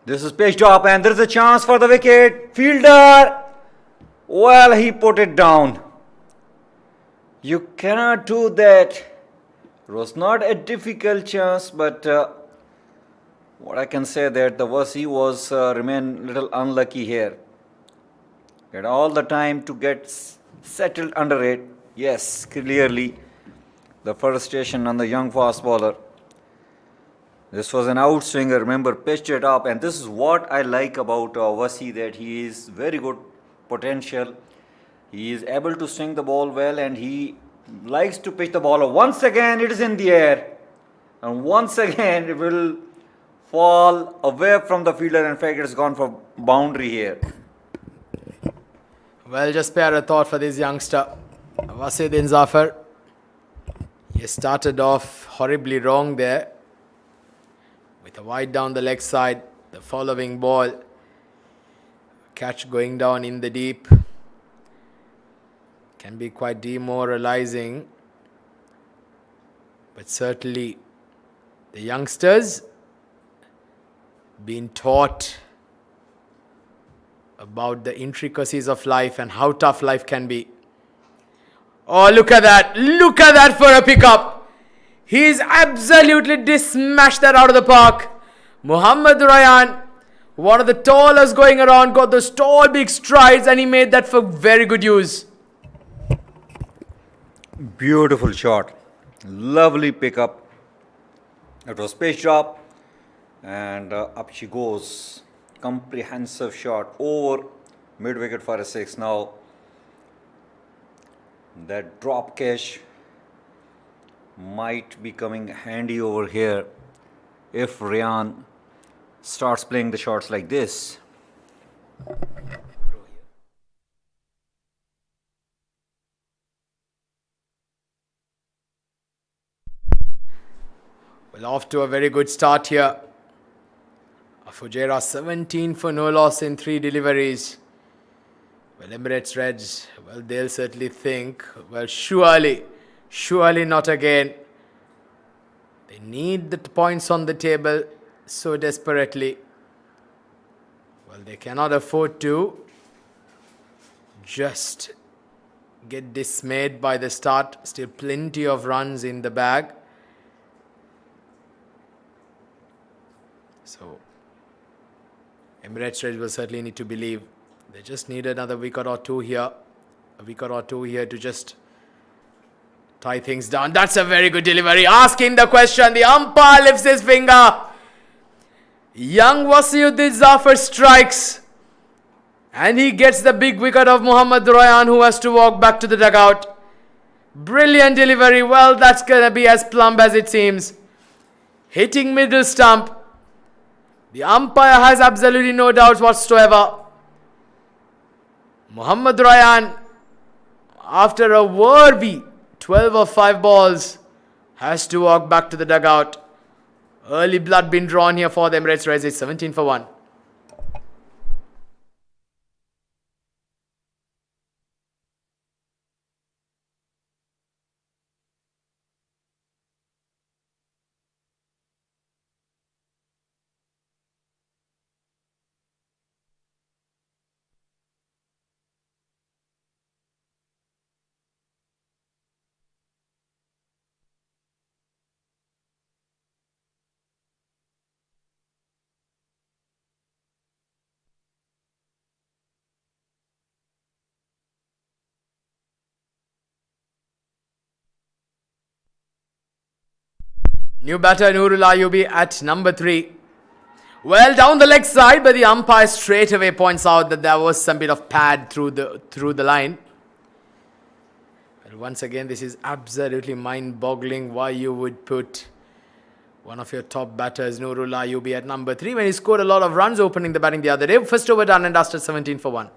This is pitched up and there is a chance for the wicket. Fielder, well, he put it down. You cannot do that. It was not a difficult chance, but what I can say that the Wasi was remain little unlucky here. Had all the time to get settled under it. Yes, clearly the frustration on the young fast bowler. This was an outswinger, remember, pitched it up, and this is what I like about Wasi, that he is very good potential. He is able to swing the ball well, and he likes to pitch the ball. Once again, it is in the air, and once again, it will fall away from the fielder. In fact, it's gone for boundary here. Well, just spare a thought for this youngster, Wasiuddin Zafar. He started off horribly wrong there. With a wide down the leg side, the following ball, catch going down in the deep, can be quite demoralizing. But certainly the youngsters being taught about the intricacies of life and how tough life can be. Oh, look at that. Look at that for a pickup. He's absolutely smashed that out of the park. Muhammad Rayan, one of the tallest going around, got those tall big strides, and he made that for very good use. Beautiful shot. Lovely pickup. It was pitched up, and up she goes. Comprehensive shot over mid wicket for a 6. Now that drop catch might be coming handy over here if Rayan starts playing the shots like this. Well, off to a very good start here. Fujairah 17 for no loss in 3 deliveries. Well, Emirates Reds, well, they'll certainly think, well, surely not again. They need the points on the table so desperately. Well, they cannot afford to just get dismayed by the start. Still plenty of runs in the bag. So, Emirates Reds will certainly need to believe. They just need another wicket or two here. A wicket or two here to just tie things down. That's a very good delivery. Asking the question. The umpire lifts his finger. Young Wasiuddin Zafar strikes. And he gets the big wicket of Mohammad Rayan, who has to walk back to the dugout. Brilliant delivery. Well, that's going to be as plumb as it seems. Hitting middle stump. The umpire has absolutely no doubts whatsoever. Mohammad Rayan, after a worthy 12 of 5 balls, has to walk back to the dugout. Early blood been drawn here for the Emirates Reds. It's 17 for 1. New batter Nurul Ayubi at number 3. Well, down the leg side, but the umpire straight away points out that there was some bit of pad through the line. And once again, this is absolutely mind-boggling why you would put one of your top batters, Nurul Ayubi, at number 3 when he scored a lot of runs opening the batting the other day. First over done and dusted, 17 for 1.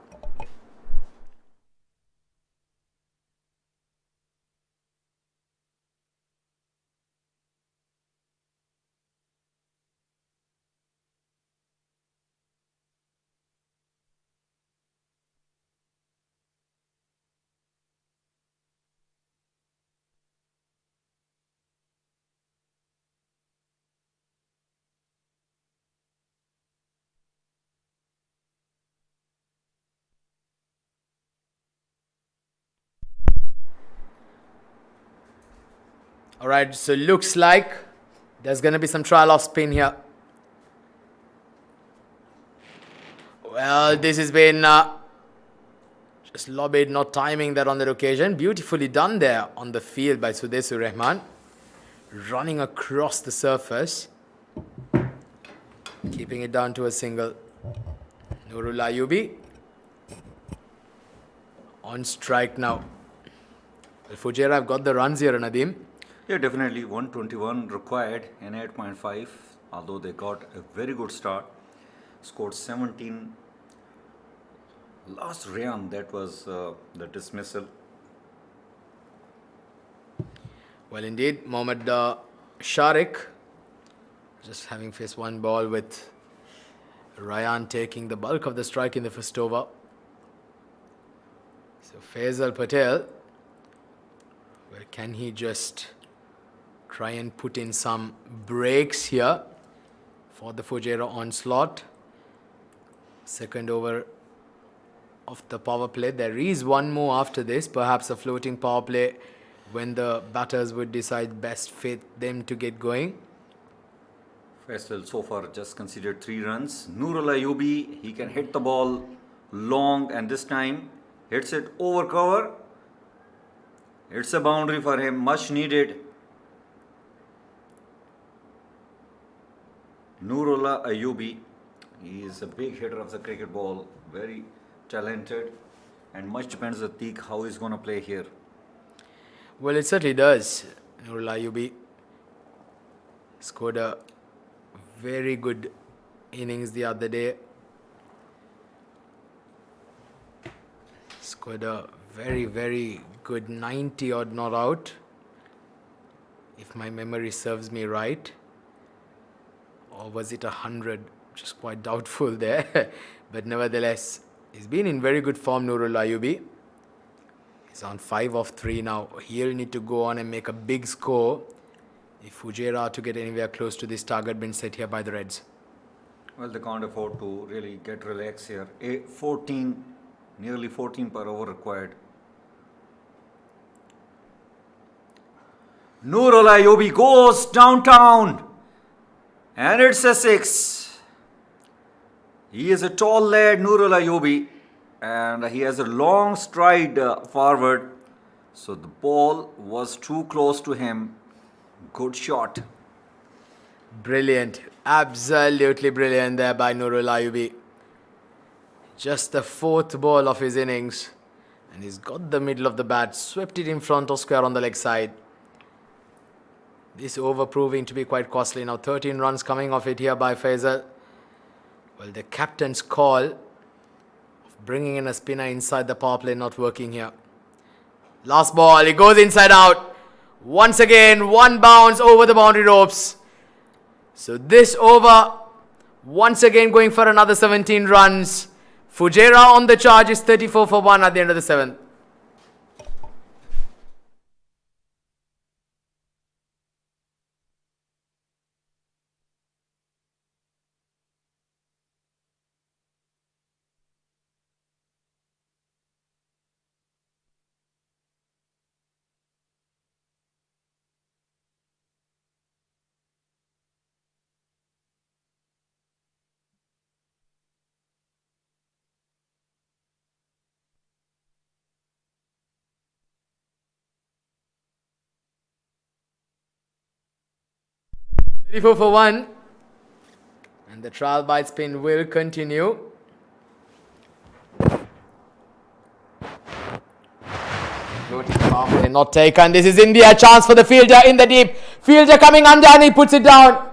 Alright, so looks like there's going to be some trial off spin here. Well, this has been just lobbied, not timing that on that occasion. Beautifully done there on the field by Sudesu Rahman. Running across the surface. Keeping it down to a single. Nurul Ayubi on strike now. Well, Fujairah have got the runs here, Nadim. Yeah, definitely 121 required in 8.5, although they got a very good start. Scored 17. Last Rayan, that was the dismissal. Well, indeed, Mohammad Sharik just having faced one ball with Rayan taking the bulk of the strike in the first over. So Faisal Patel, where can he just try and put in some breaks here for the Fujairah onslaught? Second over of the power play. There is one more after this, perhaps a floating power play when the batters would decide best fit them to get going. Faisal so far just conceded 3 runs. Nurul Ayubi, he can hit the ball long, and this time hits it over cover. It's a boundary for him, much needed. Nurul Ayubi, he is a big hitter of the cricket ball, very talented, and much depends on Teak how he's going to play here. Well, it certainly does. Nurul Ayubi scored a very good innings the other day. Scored a very, very good 90 odd not out, if my memory serves me right. Or was it 100? Just quite doubtful there. But nevertheless, he's been in very good form, Nurul Ayubi. He's on 5 of 3 now. He'll need to go on and make a big score if Fujairah are to get anywhere close to this target been set here by the Reds. Well, they can't afford to really get relaxed here. Nearly 14 per over required. Nurul Ayubi goes downtown. And it's a 6. He is a tall lad, Nurul Ayubi. And he has a long stride forward. So the ball was too close to him. Good shot. Brilliant. Absolutely brilliant there by Nurul Ayubi. Just the 4th ball of his innings. And he's got the middle of the bat. Swept it in front of square on the leg side. This over proving to be quite costly. Now 13 runs coming off it here by Faisal. Well, the captain's call of bringing in a spinner inside the power play not working here. Last ball. He goes inside out. Once again, one bounce over the boundary ropes. So this over, once again going for another 17 runs. Fujairah on the charge is 34 for 1 at the end of the 7th. Thirty-four for 1. And the trial bite spin will continue. Not taken. This is India. Chance for the fielder in the deep. Fielder coming under and he puts it down.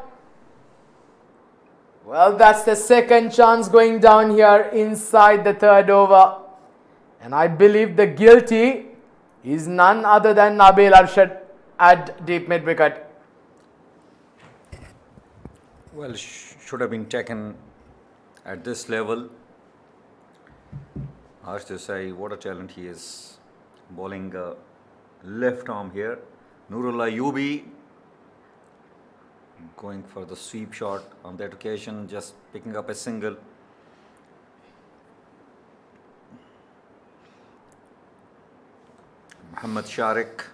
Well, that's the second chance going down here inside the 3rd over. And I believe the guilty is none other than Nabil Arshad at deep mid wicket. Well, should have been taken at this level. Harsh Desai, what a talent he is. Bowling left arm here. Nurul Ayubi going for the sweep shot on that occasion, just picking up a single. Mohammad Sharik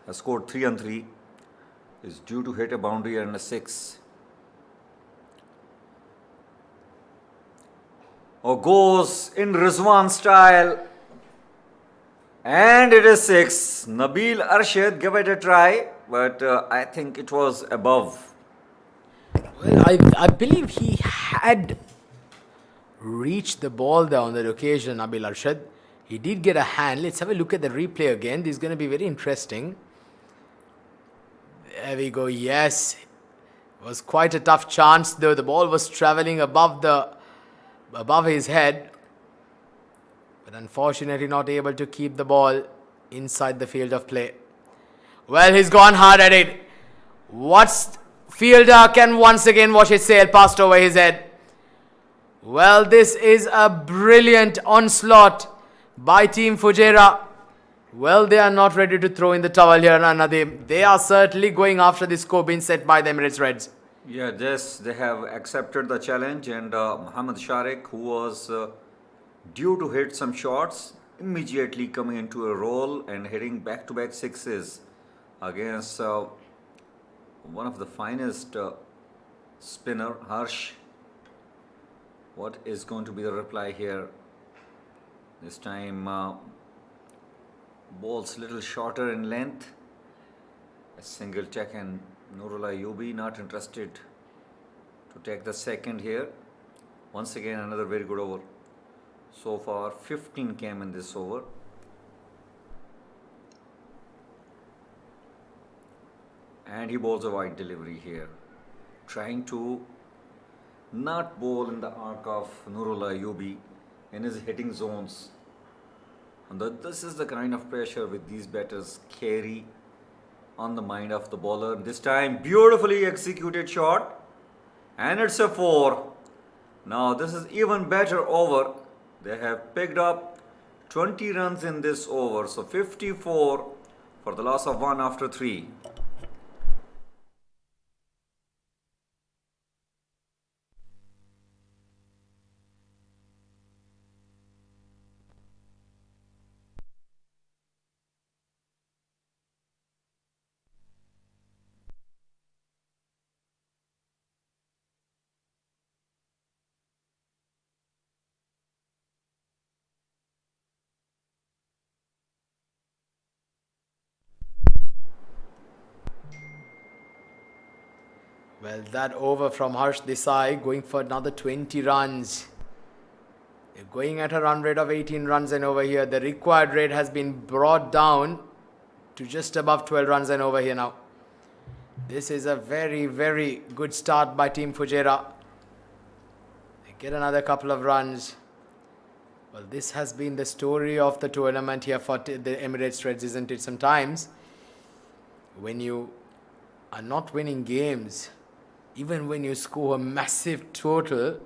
has scored 3 on 3. Is due to hit a boundary and a 6. Or goes in Rizwan style. And it is 6. Nabil Arshad gave it a try, but I think it was above. Well, I believe he had reached the ball there on that occasion, Nabil Arshad. He did get a hand. Let's have a look at the replay again. This is going to be very interesting. There we go. Yes. It was quite a tough chance though. The ball was travelling above his head. But unfortunately not able to keep the ball inside the field of play. Well, he's gone hard at it. What's fielder can once again watch it sail past over his head. Well, this is a brilliant onslaught by Team Fujairah. Well, they are not ready to throw in the towel here, Nadim. They are certainly going after the score being set by the Emirates Reds. Yeah, yes, they have accepted the challenge, and Mohammad Sharik, who was due to hit some shots, immediately coming into a role and hitting back-to-back sixes against one of the finest spinner, Harsh. What is going to be the reply here? This time balls little shorter in length. A single check, and Nurul Ayubi not interested to take the second here. Once again another very good over. So far 15 came in this over. And he bowls a wide delivery here, trying to not bowl in the arc of Nurul Ayubi in his hitting zones. And this is the kind of pressure with these batters carry on the mind of the bowler. This time beautifully executed shot, And it's a 4. Now this is even better over. They have picked up 20 runs in this over. So 54 for the loss of 1 after 3. Well, that over from Harsh Desai, going for another 20 runs. They're going at a run rate of 18 runs and over here. The required rate has been brought down to just above 12 runs and over here now. This is a very, very good start by Team Fujairah. They get another couple of runs. Well, this has been the story of the tournament here for the Emirates Reds, isn't it? Sometimes when you are not winning games, even when you score a massive total,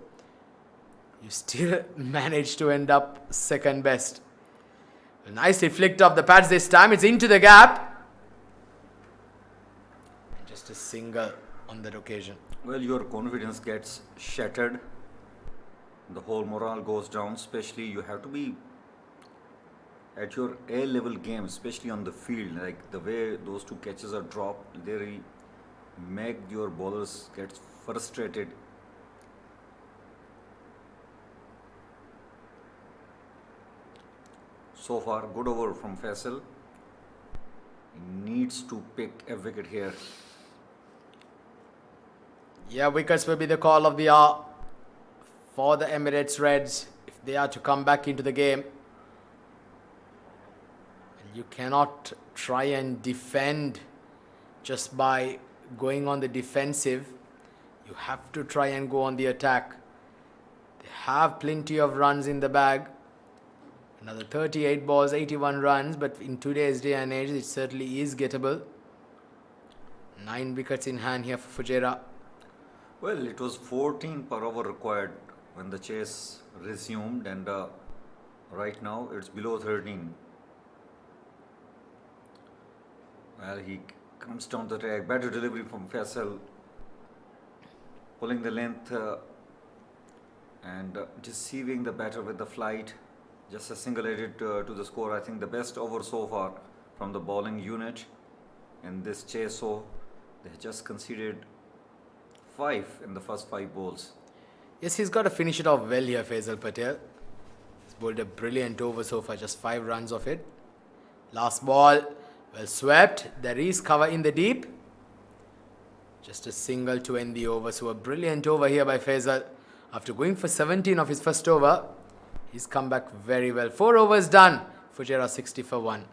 you still manage to end up second best. Nicely flicked off the pads this time. It's into the gap. And just a single on that occasion. Well, your confidence gets shattered. The whole morale goes down. Especially you have to be at your A-level game, especially on the field. Like the way those two catches are dropped, they really make your bowlers get frustrated. So far, good over from Faisal. He needs to pick a wicket here. Yeah, wickets will be the call of the hour for the Emirates Reds if they are to come back into the game. And you cannot try and defend just by going on the defensive. You have to try and go on the attack. They have plenty of runs in the bag. Another 38 balls, 81 runs, but in today's day and age, it certainly is gettable. 9 wickets in hand here for Fujairah. Well, it was 14 per over required when the chase resumed, and right now it's below 13. Well, he comes down the track. Better delivery from Faisal, pulling the length and deceiving the batter with the flight. Just a single added to the score. I think the best over so far from the bowling unit in this chase. So they just conceded 5 in the first 5 balls. Yes, he's got to finish it off well here, Faisal Patel. He's bowled a brilliant over so far, just 5 runs of it. Last ball, well swept. There is cover in the deep. Just a single to end the over. So a brilliant over here by Faisal. After going for 17 of his first over, he's come back very well. 4 overs done. Fujairah 60 for 1.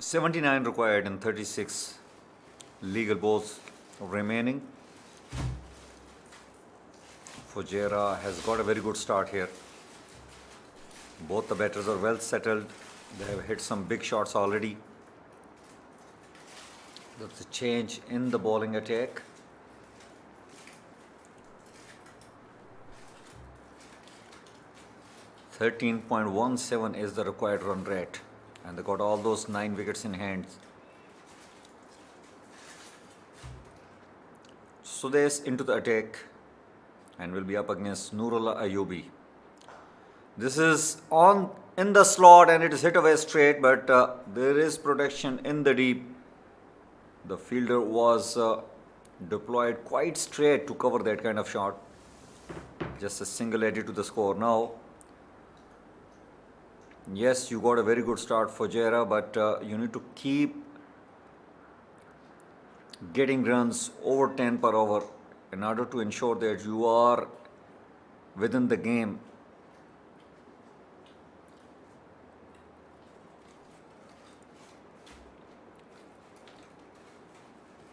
$79 required and 36 legal balls remaining. Fujairah has got a very good start here. Both the batters are well settled. They have hit some big shots already. There's a change in the bowling attack. .17 is the required run rate, and they got all those 9 wickets in hand. Sudesh into the attack and will be up against Nurullah Ayubi. This is on in the slot and it is hit away straight, but there is protection in the deep. The fielder was deployed quite straight to cover that kind of shot. Just a single added to the score. Now Yes, you got a very good start for Fujairah, but you need to keep getting runs over 10 per over in order to ensure that you are within the game.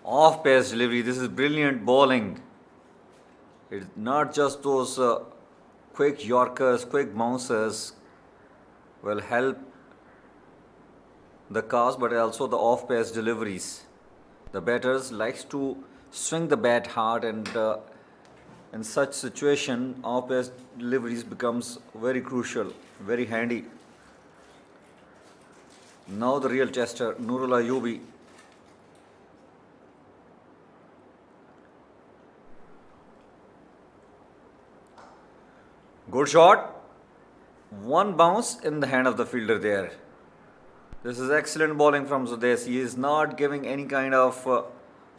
Off pace delivery, this is brilliant bowling. It's not just those quick Yorkers, quick bouncers will help the cause, but also the off pace deliveries. The batters likes to swing the bat hard, and in such situation off pace deliveries becomes very crucial, very handy. Now the real tester, Nurul Ayubi. Good shot. One bounce in the hand of the fielder there. This is excellent bowling from Sudesh. He is not giving any kind of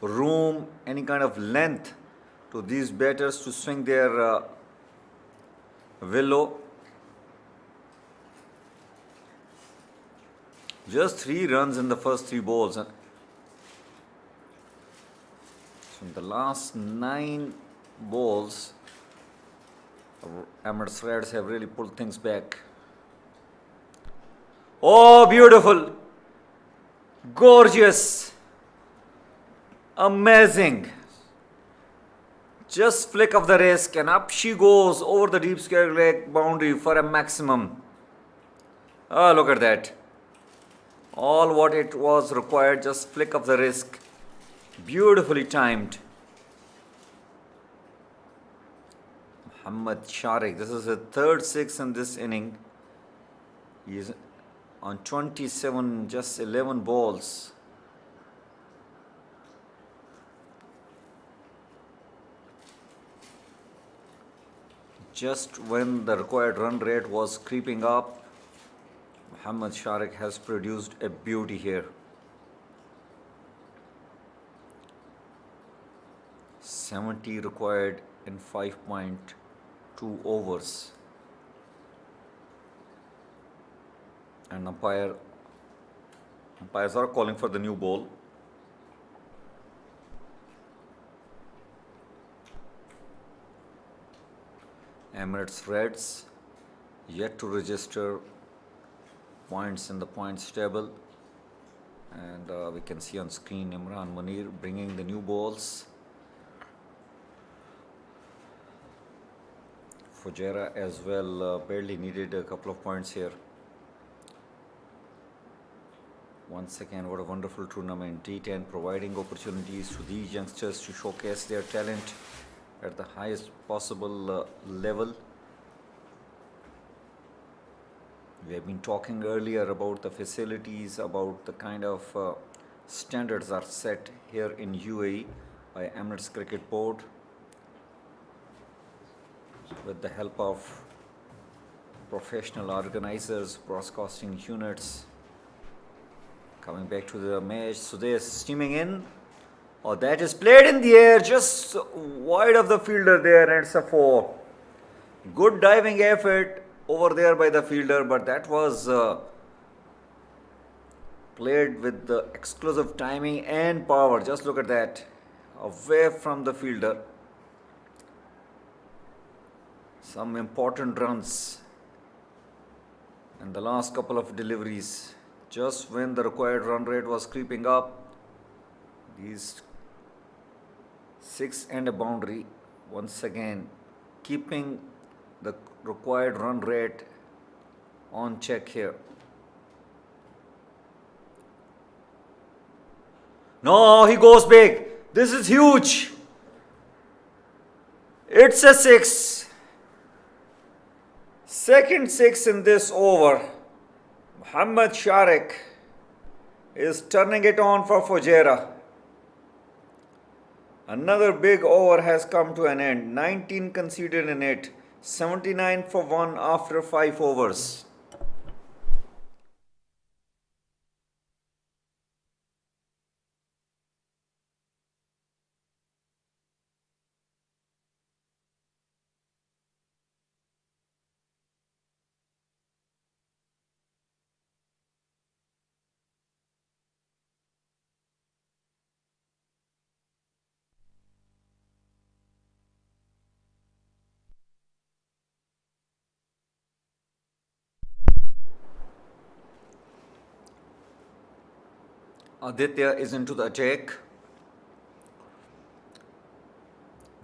room, any kind of length to these batters to swing their willow. Just 3 runs in the first 3 balls. So in the last 9 balls, Emirates Reds have really pulled things back. Oh, beautiful! Gorgeous! Amazing! Just flick of the wrist and up she goes over the deep square leg boundary for a maximum. Oh, look at that. All what it was required, just flick of the wrist. Beautifully timed. Muhammad Sharik, this is his 3rd 6 in this inning. He is on 27, just 11 balls. Just when the required run rate was creeping up, Muhammad Sharik has produced a beauty here. 70 required in 5.2 overs. And umpires are calling for the new ball. Emirates Reds yet to register points in the points table, and we can see on screen Imran Munir bringing the new balls. Fujairah as well barely needed a couple of points here. Once again, what a wonderful tournament. D10 providing opportunities to these youngsters to showcase their talent at the highest possible level. We have been talking earlier about the facilities, about the kind of standards are set here in UAE by Emirates Cricket Board with the help of professional organizers, broadcasting units. Coming back to the match, so they're steaming in. Oh, that is played in the air, just wide of the fielder there, and it's a 4. Good diving effort over there by the fielder, but that was played with the exclusive timing and power. Just look at that, away from the fielder. Some important runs in the last couple of deliveries. Just when the required run rate was creeping up, these 6 and a boundary, once again keeping the required run rate on check here. No, he goes big. This is huge. It's a 6. Second 6 in this over. Muhammad Sharik is turning it on for Fujairah. Another big over has come to an end. 19 conceded in it. 79 for 1 after 5 overs. Aditya is into the attack.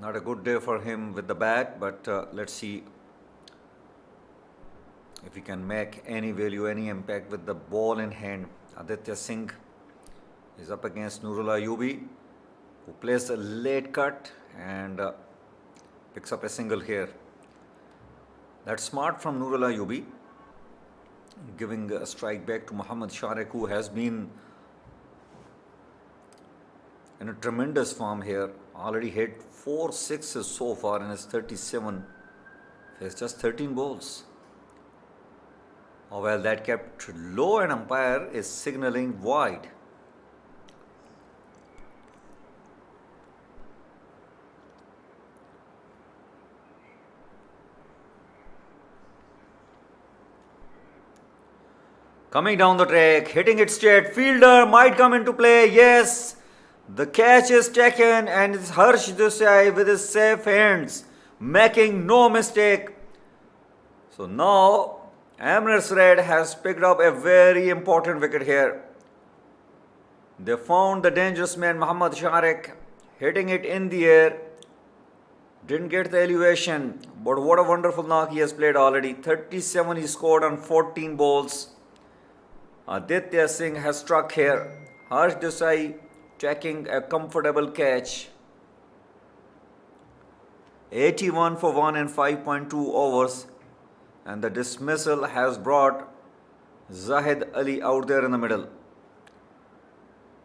Not a good day for him with the bat, but let's see if he can make any value, any impact with the ball in hand. Aditya Singh is up against Nurul Ayubi, who plays a late cut and picks up a single here. That's smart from Nurul Ayubi, giving a strike back to Mohammad Sharik, who has been in a tremendous form here. Already hit 4 sixes so far in his 37. Has just 13 balls. Oh well, that kept low and umpire is signaling wide. Coming down the track, hitting it straight. Fielder might come into play. Yes, the catch is taken and it's Harsh Desai with his safe hands, making no mistake. So now Emirates Red has picked up a very important wicket here. They found the dangerous man Mohammad Sharik hitting it in the air. Didn't get the elevation, but what a wonderful knock he has played already. 37 he scored on 14 balls. Aditya Singh has struck here. Harsh Desai taking a comfortable catch. 81 for 1 in 5.2 overs. And the dismissal has brought Zahid Ali out there in the middle.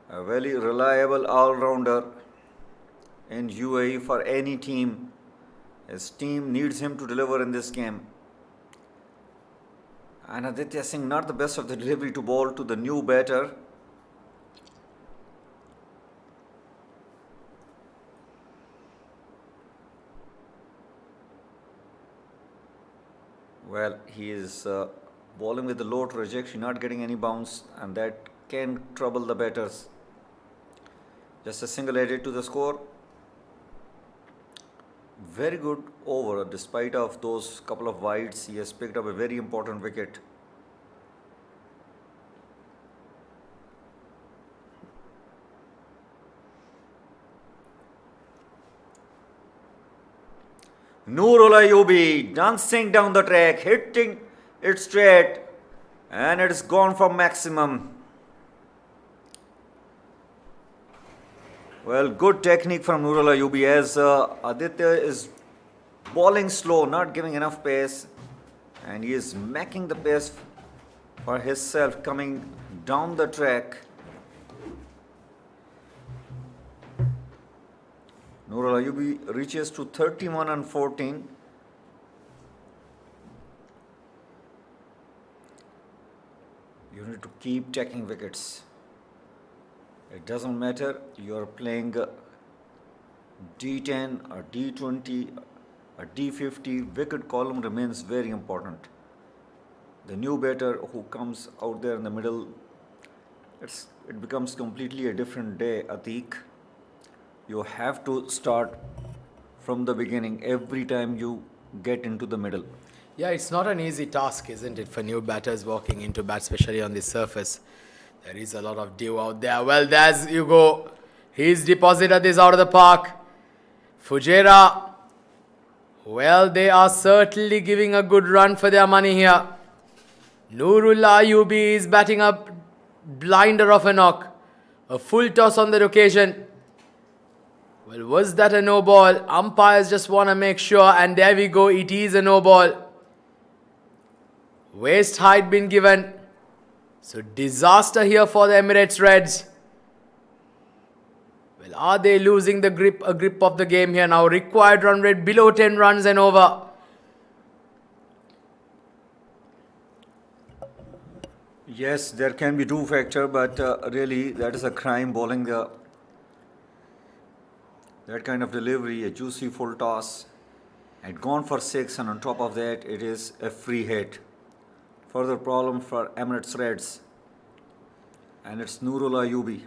A very reliable all-rounder in UAE for any team. His team needs him to deliver in this game. And Aditya Singh not the best of the delivery to ball to the new batter. Well, he is bowling with the low trajectory, not getting any bounce, and that can trouble the batters. Just a single added to the score. Very good over. Despite of those couple of wides, he has picked up a very important wicket. Nurul Ayubi dancing down the track, hitting it straight, and it's gone for maximum. Well, good technique from Nurul Ayubi as Aditya is bowling slow, not giving enough pace, and he is making the pace for himself coming down the track. Nurul Ayubi reaches to 31 and 14. You need to keep taking wickets. It doesn't matter you are playing D10 or D20 or D50, wicket column remains very important. The new batter who comes out there in the middle, it becomes completely a different day, Atiq. You have to start from the beginning every time you get into the middle. Yeah, it's not an easy task, isn't it, for new batters walking into bat, especially on this surface. There is a lot of dew out there. Well, there's you go. He's deposited this out of the park. Fujairah. Well, they are certainly giving a good run for their money here. Nurul Ayubi is batting up blinder of a knock. A full toss on that occasion. Well, was that a no ball? Umpires just want to make sure, and there we go. It is a no ball. Waist height been given. So disaster here for the Emirates Reds. Well, are they losing the grip of the game here now? Required run rate below 10 runs and over. Yes, there can be dew factor, but really that is a crime bowling that kind of delivery, a juicy full toss. Had gone for 6, and on top of that, it is a free hit. Further problem for Emirates Reds. And it's Nurul Ayubi.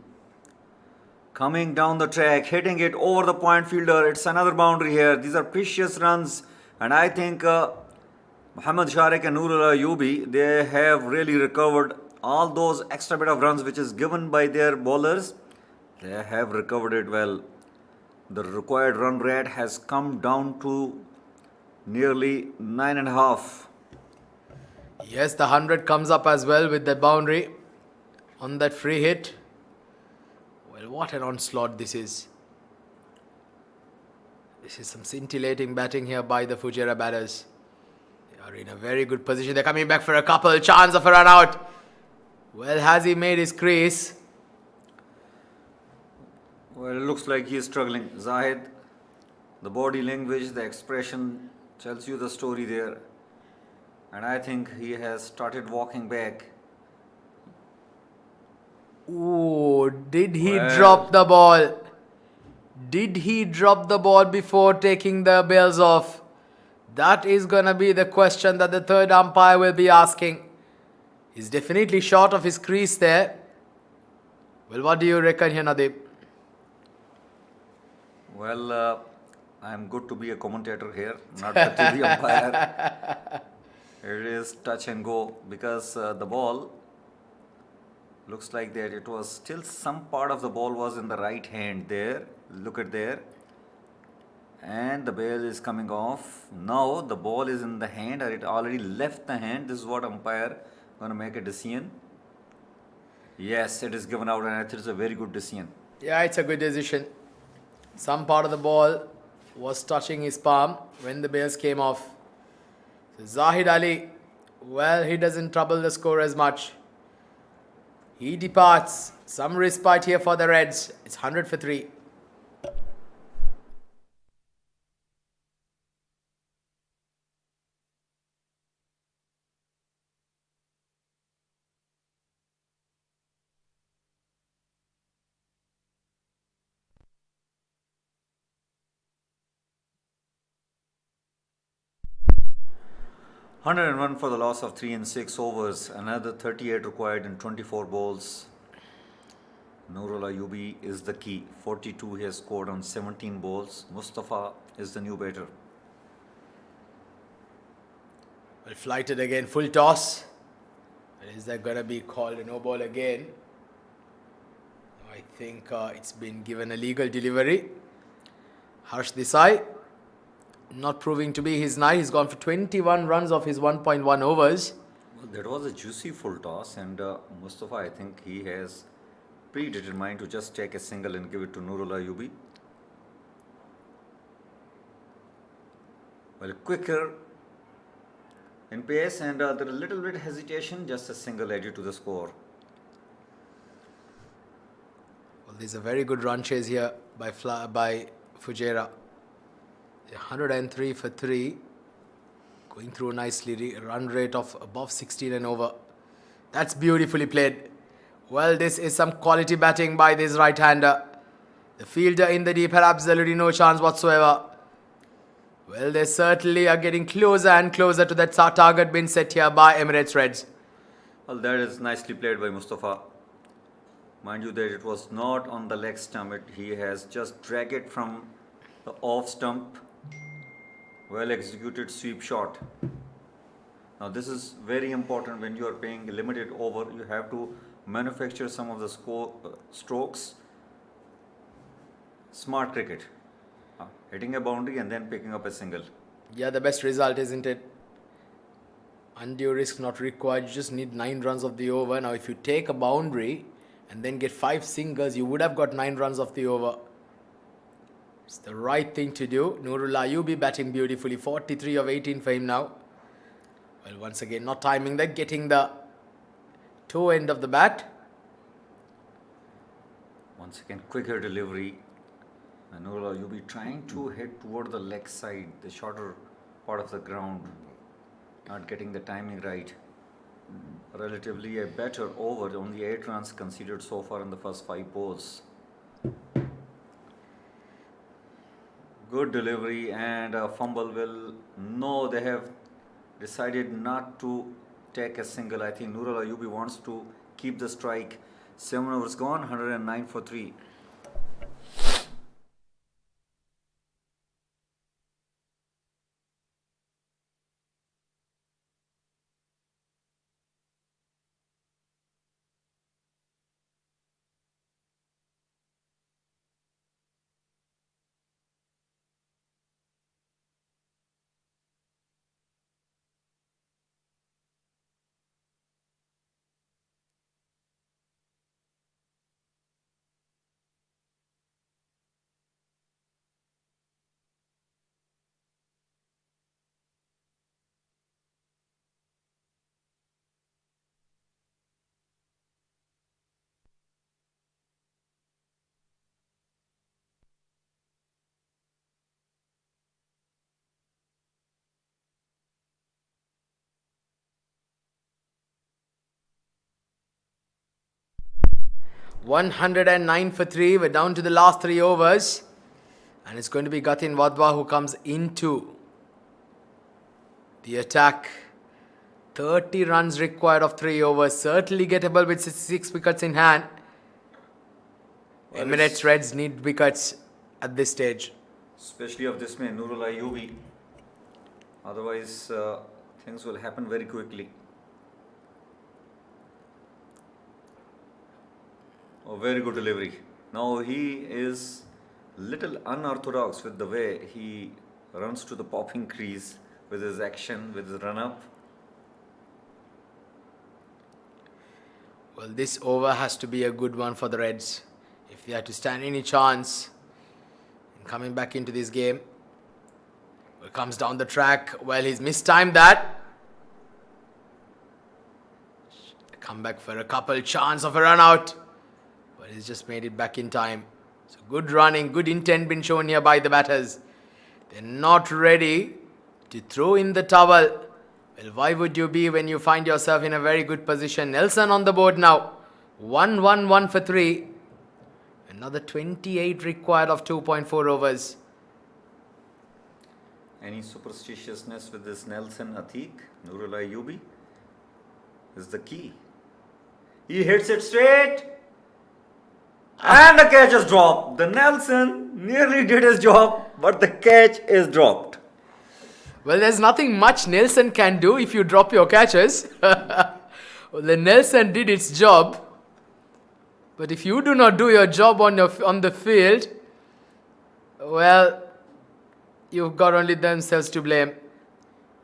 Coming down the track, hitting it over the point fielder. It's another boundary here. These are precious runs. And I think Mohammad Sharik and Nurul Ayubi, they have really recovered all those extra bit of runs which is given by their bowlers, they have recovered it well. The required run rate has come down to nearly 9.5. Yes, the 100 comes up as well with that boundary on that free hit. Well, what an onslaught this is. This is some scintillating batting here by the Fujairah batters. They are in a very good position. They're coming back for a couple. Chance of a run out. Well, has he made his crease? Well, it looks like he is struggling. Zahid, the body language, the expression tells you the story there. And I think he has started walking back. Ooh, did he Well. drop the ball? Did he drop the ball before taking the bails off? That is going to be the question that the third umpire will be asking. He's definitely short of his crease there. Well, what do you reckon here, Nadeem? Well, I'm good to be a commentator here, not the TV umpire. It is touch and go because the ball looks like that it was still some part of the ball was in the right hand there. Look at there. And the bail is coming off. Now the ball is in the hand or it already left the hand. This is what umpire going to make a decision. Yes, it is given out and I think it's a very good decision. Yeah, it's a good decision. Some part of the ball was touching his palm when the bails came off. So Zahid Ali, well, he doesn't trouble the score as much. He departs. Some respite here for the Reds. It's 100 for 3. Hundred and one for the loss of 3 and 6 overs. Another 38 required in 24 balls. Nurul Ayubi is the key. 42 he has scored on 17 balls. Mustafa is the new batter. Well, flighted again, full toss. Is that going to be called a no ball again? I think it's been given a legal delivery. Harsh Desai, not proving to be his night. He's gone for 21 runs of his 1.1 overs. Well, that was a juicy full toss, and Mustafa, I think he has predetermined to just take a single and give it to Nurul Ayubi. Well, quicker in pace, and there a little bit hesitation, just a single added to the score. Well, there's a very good run chase here by Fujairah. 103 for 3. Going through nicely. Run rate of above 16 and over. That's beautifully played. Well, this is some quality batting by this right-hander. The fielder in the deep had absolutely no chance whatsoever. Well, they certainly are getting closer and closer to that target being set here by Emirates Reds. Well, that is nicely played by Mustafa. Mind you that it was not on the leg stump. He has just dragged it from the off stump. Well executed sweep shot. Now this is very important when you are playing a limited over. You have to manufacture some of the strokes. Smart cricket. Hitting a boundary and then picking up a single. Yeah, the best result, isn't it? Undue risk not required. You just need 9 runs of the over. Now, if you take a boundary and then get 5 singles, you would have got 9 runs of the over. It's the right thing to do. Nurul Ayubi batting beautifully. 43 of 18 for him now. Well, once again, not timing that. Getting the toe end of the bat. Once again, quicker delivery. And Nurul Ayubi trying to hit toward the leg side, the shorter part of the ground. Not getting the timing right. Relatively a better over. Only 8 runs conceded so far in the first 5 balls. Good delivery and a fumble will. No, they have decided not to take a single. I think Nurul Ayubi wants to keep the strike. 7 overs gone, 109 for 3. 109 for 3. We're down to the last 3 overs. And it's going to be Gatin Wadwa who comes into the attack. 30 runs required of 3 overs. Certainly gettable with 6 wickets in hand. Well, Emirates Reds need wickets at this stage. Especially of this man, Nurul Ayubi. Otherwise, things will happen very quickly. Oh, very good delivery. Now he is little unorthodox with the way he runs to the popping crease with his action, with his run-up. Well, this over has to be a good one for the Reds. If they are to stand any chance in coming back into this game. Well, comes down the track. Well, he's mistimed that. Come back for a couple chance of a run out. But he's just made it back in time. So good running, good intent been shown here by the batters. They're not ready to throw in the towel. Well, why would you be when you find yourself in a very good position? Nelson on the board now. 1-1-1 for 3. Another 28 required of 2.4 overs. Any superstitiousness with this Nelson Atiq, Nurul Ayubi, is the key. He hits it straight. And the catch is dropped. The Nelson nearly did his job, but the catch is dropped. Well, there's nothing much Nelson can do if you drop your catches. Well, the Nelson did its job. But if you do not do your job on the field, well, you've got only themselves to blame.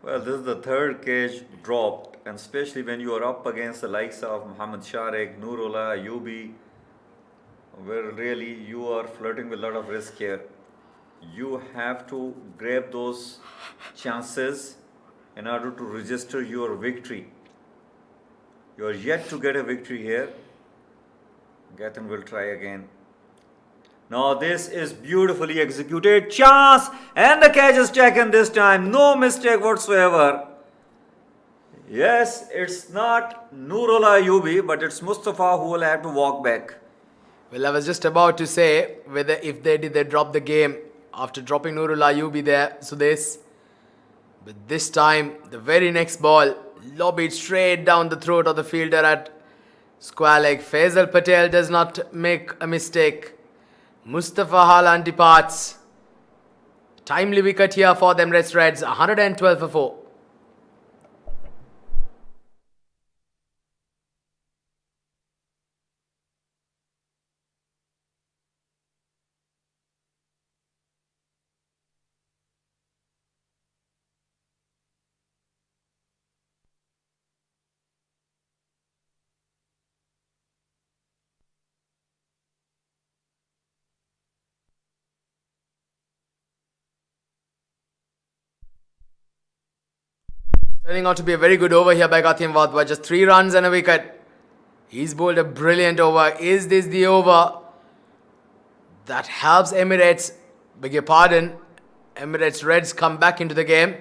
Well, this is the third catch dropped, and especially when you are up against the likes of Mohammad Sharik, Nurullah, Ayubi, where really you are flirting with a lot of risk here. You have to grab those chances in order to register your victory. You are yet to get a victory here. Gatton will try again. Now this is beautifully executed. Chance! And the catch is taken this time. No mistake whatsoever. Yes, it's not Nurullah Ayubi, but it's Mustafa who will have to walk back. Well, I was just about to say whether if they drop the game after dropping Nurullah Ayubi there, so this. But this time, the very next ball, lobbied straight down the throat of the fielder at square leg. Faisal Patel does not make a mistake. Mustafa Halan departs. Timely wicket here for the Emirates Reds, 112 for 4. Turning out to be a very good over here by Gatin Wadwa. Just 3 runs and a wicket. He's bowled a brilliant over. Is this the over that helps Emirates, beg your pardon, Emirates Reds come back into the game?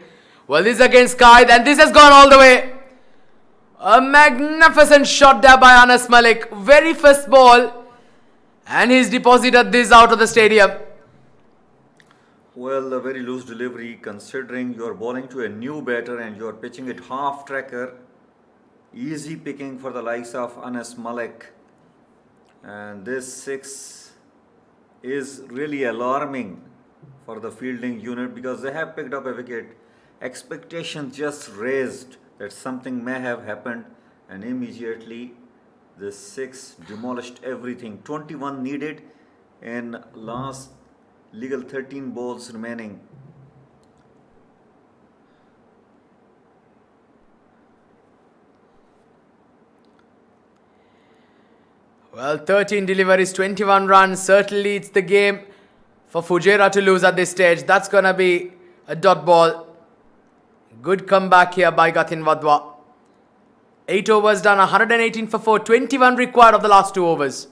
Well, this is against Qaid and this has gone all the way. A magnificent shot there by Anas Malik. Very first ball. And he's deposited this out of the stadium. Well, a very loose delivery considering you are bowling to a new batter and you are pitching it half tracker. Easy picking for the likes of Anas Malik. And this 6 is really alarming for the fielding unit because they have picked up a wicket. Expectations just raised that something may have happened, and immediately this 6 demolished everything. 21 needed in last legal 13 balls remaining. Well, 13 deliveries, 21 runs. Certainly it's the game for Fujairah to lose at this stage. That's going to be a dot ball. Good comeback here by Gatin Wadwa. 8 overs done, 118 for 4. 21 required of the last 2 overs.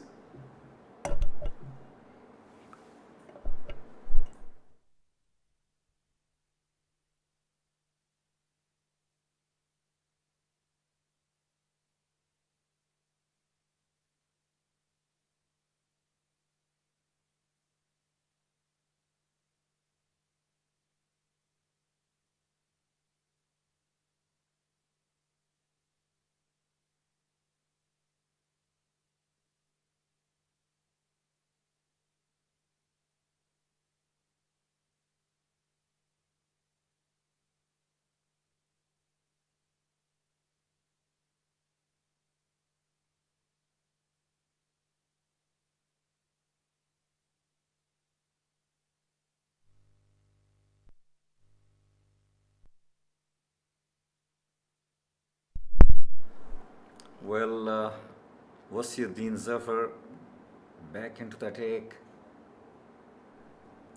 Well, Wasiuddin Zafar back into the attack.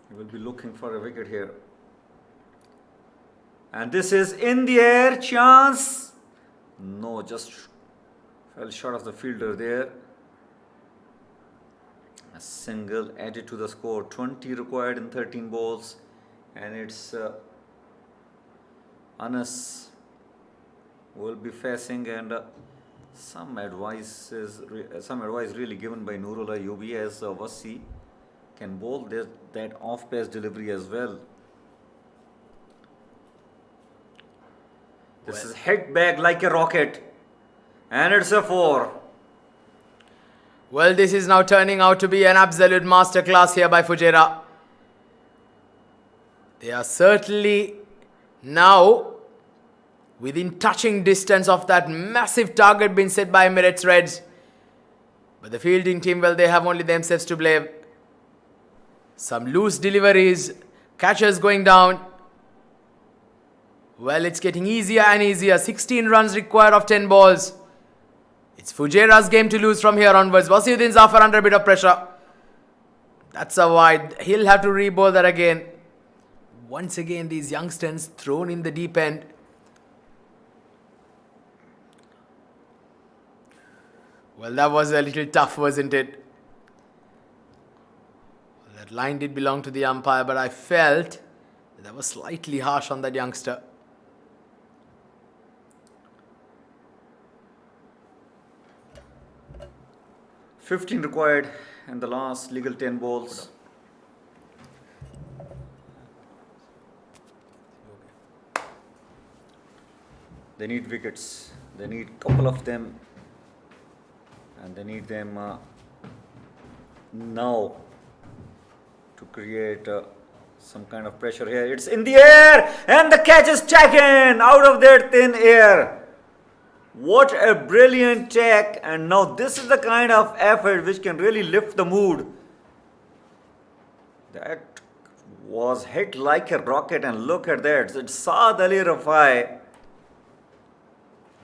He will be looking for a wicket here. And this is in the air, chance. No, just fell short of the fielder there. A single added to the score. 20 required in 13 balls. And it's Anas will be facing, and some advice really given by Nurul Ayubi as Wasi can bowl that off-pace delivery as well. This is hit back like a rocket, and it's a 4. Well, this is now turning out to be an absolute masterclass here by Fujairah. They are certainly now within touching distance of that massive target being set by Emirates Reds. But the fielding team, well, they have only themselves to blame. Some loose deliveries, catches going down. Well, it's getting easier and easier. 16 runs required of 10 balls. It's Fujairah's game to lose from here onwards. Wasiuddin Zafar under a bit of pressure. That's a wide. He'll have to re-bowl that again. Once again, these youngsters thrown in the deep end. Well, that was a little tough, wasn't it? That line did belong to the umpire, but I felt that was slightly harsh on that youngster. $15 required in the last legal 10 balls. They need wickets. They need a couple of them. And they need them now to create some kind of pressure here. It's in the air, and the catch is taken out of that thin air. What a brilliant take. And now this is the kind of effort which can really lift the mood. That was hit like a rocket, and look at that. It's Saad Ali Rafai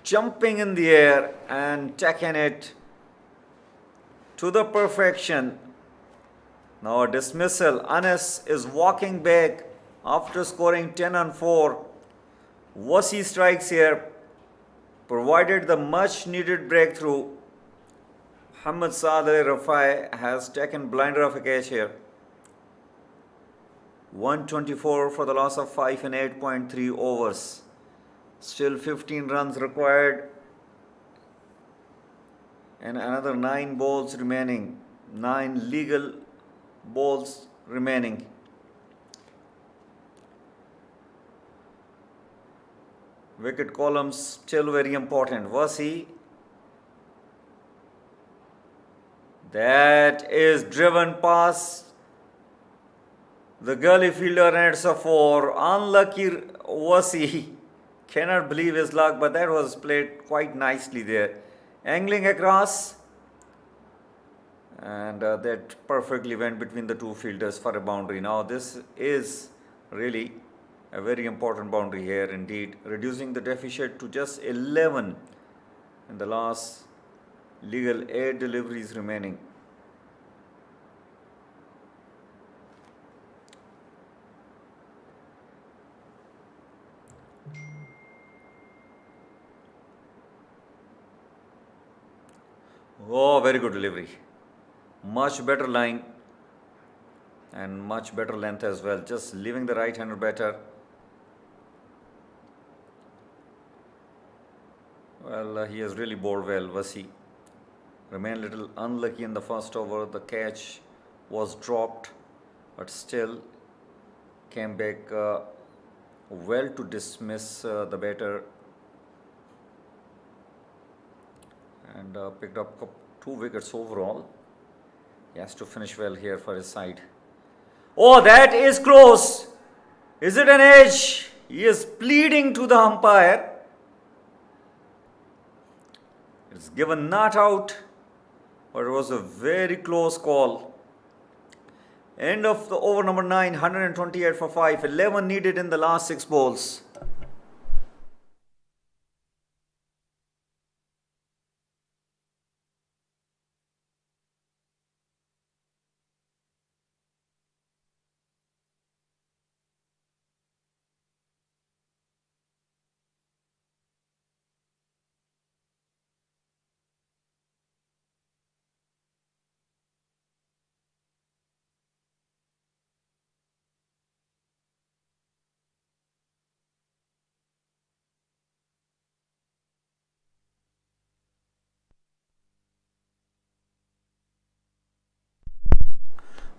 jumping in the air and taking it to the perfection. Now a dismissal. Anas is walking back after scoring 10 on 4. Wasi strikes here, provided the much needed breakthrough. Muhammad Saad Ali Rafai has taken blinder of a catch here. 124 for the loss of 5 in 8.3 overs. Still 15 runs required. And another 9 balls remaining. 9 legal balls remaining. Wicket columns still very important. Wasi. That is driven past the gully fielder, and it's a 4. Unlucky Wasi. Cannot believe his luck, but that was played quite nicely there. Angling across, and that perfectly went between the two fielders for a boundary. Now this is really a very important boundary here indeed, reducing the deficit to just 11 in the last legal 8 deliveries remaining. Oh, very good delivery. Much better line and much better length as well. Just leaving the right-hander better. Well, he has really bowled well, Wasi. Remained a little unlucky in the first over. The catch was dropped, but still came back well to dismiss the batter. And picked up 2 wickets overall. He has to finish well here for his side. Oh, that is close. Is it an edge? He is pleading to the umpire. It's given not out, but it was a very close call. End of the over number 9, 128 for 5. 11 needed in the last 6 balls.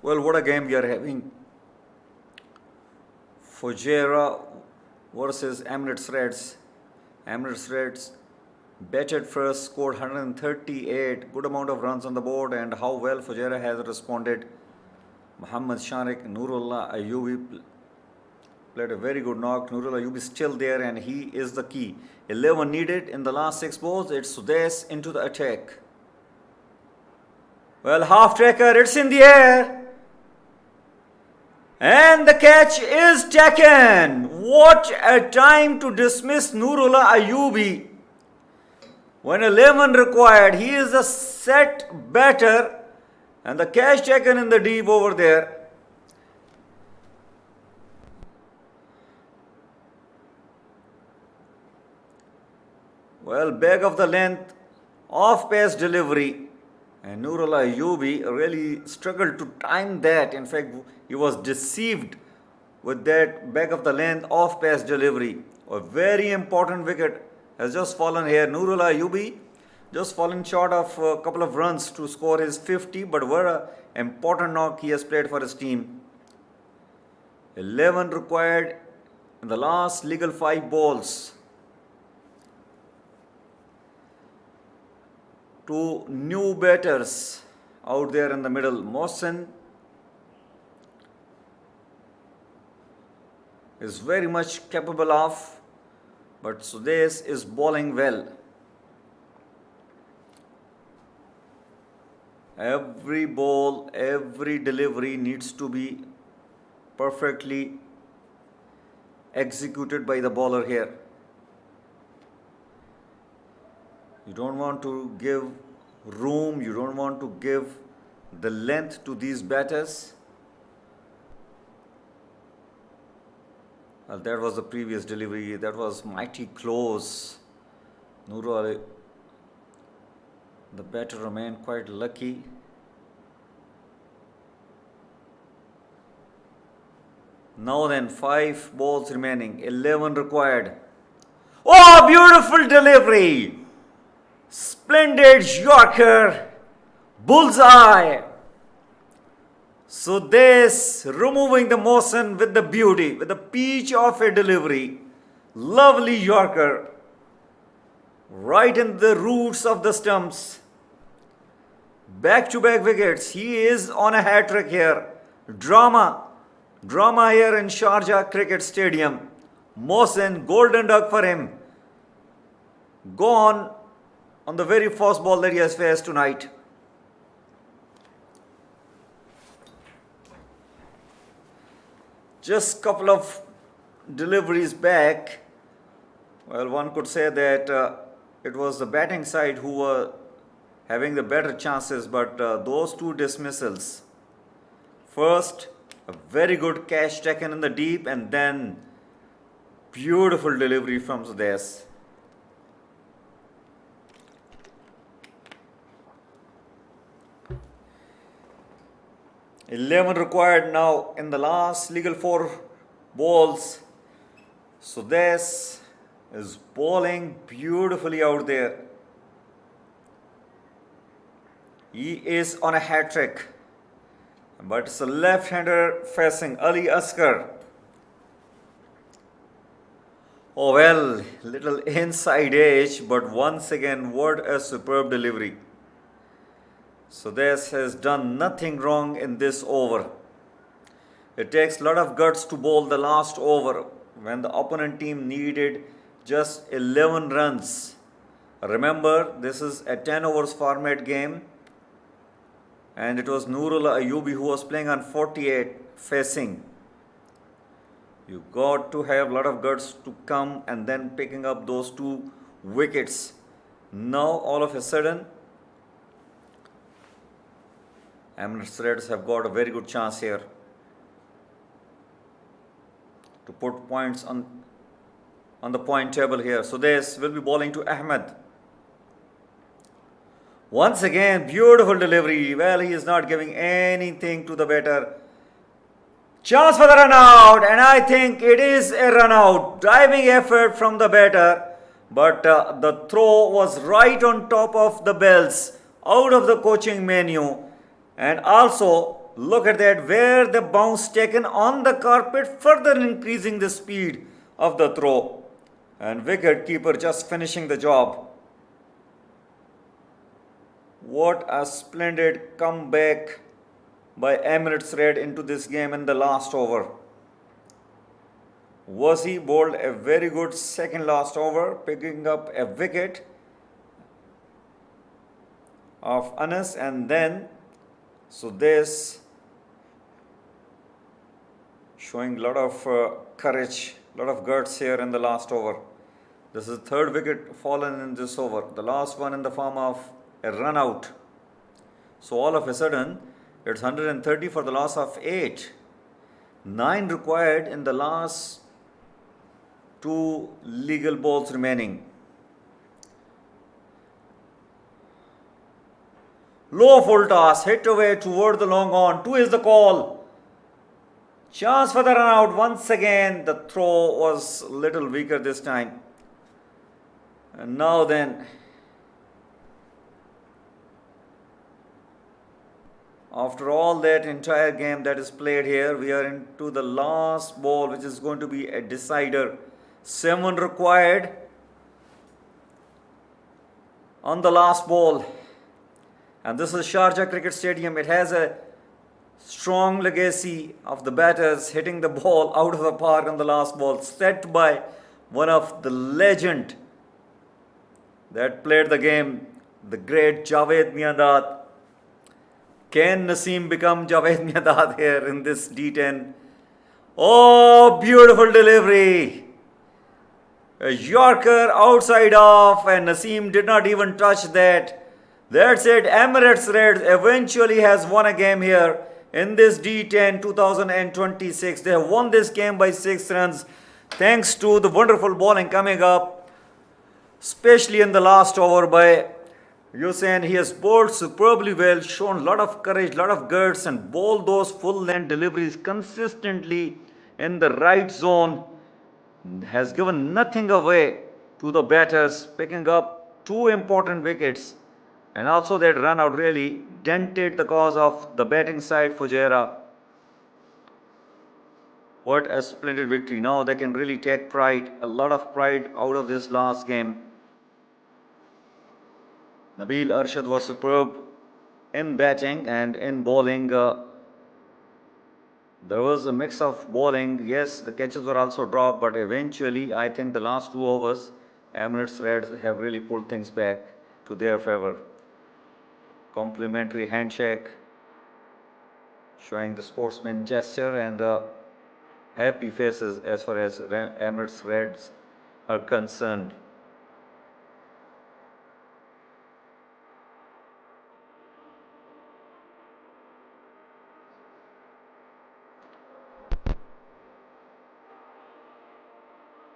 Well, what a game we are having. Fujairah versus Emirates Reds. Emirates Reds batted first, scored 138, good amount of runs on the board, and how well Fujairah has responded. Mohammad Sharik, Nurullah Ayubi played a very good knock. Nurullah Ayubi still there, and he is the key. 11 needed in the last 6 balls. It's Sudais into the attack. Well, half tracker, it's in the air. And the catch is taken. What a time to dismiss Nurullah Ayubi. When 11 required, he is a set batter. And the catch taken in the deep over there. Well, back of the length, off pace delivery. And Nurullah Ayubi really struggled to time that. In fact, he was deceived with that back of the length, off pace delivery. A very important wicket has just fallen here. Nurullah Ayubi just fallen short of a couple of runs to score his 50, but what an important knock he has played for his team. 11 required in the last legal 5 balls. Two new batters out there in the middle. Mohsen is very much capable of, but Sudais is bowling well. Every ball, every delivery needs to be perfectly executed by the bowler here. You don't want to give room, you don't want to give the length to these batters. Well, that was the previous delivery, that was mighty close. Nurullah, the batter remained quite lucky. Now then, 5 balls remaining, 11 required. Oh, beautiful delivery! Splendid Yorker, bullseye. So this removing the motion with the beauty, with the peach of a delivery. Lovely Yorker, right in the roots of the stumps. Back-to-back wickets. He is on a hat-trick here. Drama here in Sharjah Cricket Stadium. Mohsen, golden duck for him. Gone on the very first ball that he has faced tonight. Just couple of deliveries back. Well, one could say that it was the batting side who were having the better chances, but those 2 dismissals. First, a very good catch taken in the deep, and then beautiful delivery from Sudais. $11 required now in the last legal 4 balls. Sudais is bowling beautifully out there. He is on a hat-trick, but it's a left-hander facing Ali Asghar. Oh well, little inside edge, but once again, what a superb delivery. Sudais has done nothing wrong in this over. It takes a lot of guts to bowl the last over when the opponent team needed just 11 runs. Remember, this is a 10 overs format game, and it was Nurullah Ayubi who was playing on 48 facing. You got to have a lot of guts to come and then picking up those 2 wickets. Now all of a sudden, Emirates Reds have got a very good chance here to put points on the point table here. Sudais will be bowling to Ahmed. Once again, beautiful delivery. Well, he is not giving anything to the batter. Chance for the run out, and I think it is a run out. Diving effort from the batter, but the throw was right on top of the bells, out of the coaching menu. And also, Look at that, where the bounce taken on the carpet, further increasing the speed of the throw. And wicket keeper just finishing the job. What a splendid comeback by Emirates Red into this game in the last over. Wasi bowled a very good second last over, picking up a wicket of Anas, and then this showing a lot of courage, a lot of guts here in the last over. This is the third wicket fallen in this over, the last one in the form of a run out. So all of a sudden it's 130 for the loss of 8. 9 required in the last 2 legal balls remaining. Low full toss, hit away toward the long on. 2 is the call. Chance for the run out once again. The throw was a little weaker this time. And now then, after all that entire game that is played here, we are into the last ball, which is going to be a decider. 7 required on the last ball. And this is Sharjah Cricket Stadium. It has a strong legacy of the batters hitting the ball out of the park on the last ball, set by one of the legend that played the game, the great Javed Miandad. Can Naseem become Javed Miandad here in this D10? Oh, beautiful delivery. A Yorker outside off, and Naseem did not even touch that. That's it. Emirates Reds eventually has won a game here in this D10 2026. They have won this game by 6 runs thanks to the wonderful bowling coming up, especially in the last over by Hussain. He has bowled superbly well, shown a lot of courage, lot of guts, and bowled those full length deliveries consistently in the right zone. Has given nothing away to the batters, picking up 2 important wickets. And also that run out really dented the cause of the batting side, Fujairah. What a splendid victory. Now they can really take pride, a lot of pride out of this last game. Nabil Arshad was superb in batting and in bowling. There was a mix of bowling. Yes, the catches were also dropped, but eventually I think the last 2 overs, Emirates Reds have really pulled things back to their favor. Complimentary handshake, showing the sportsman gesture and the happy faces as far as Emirates Reds are concerned.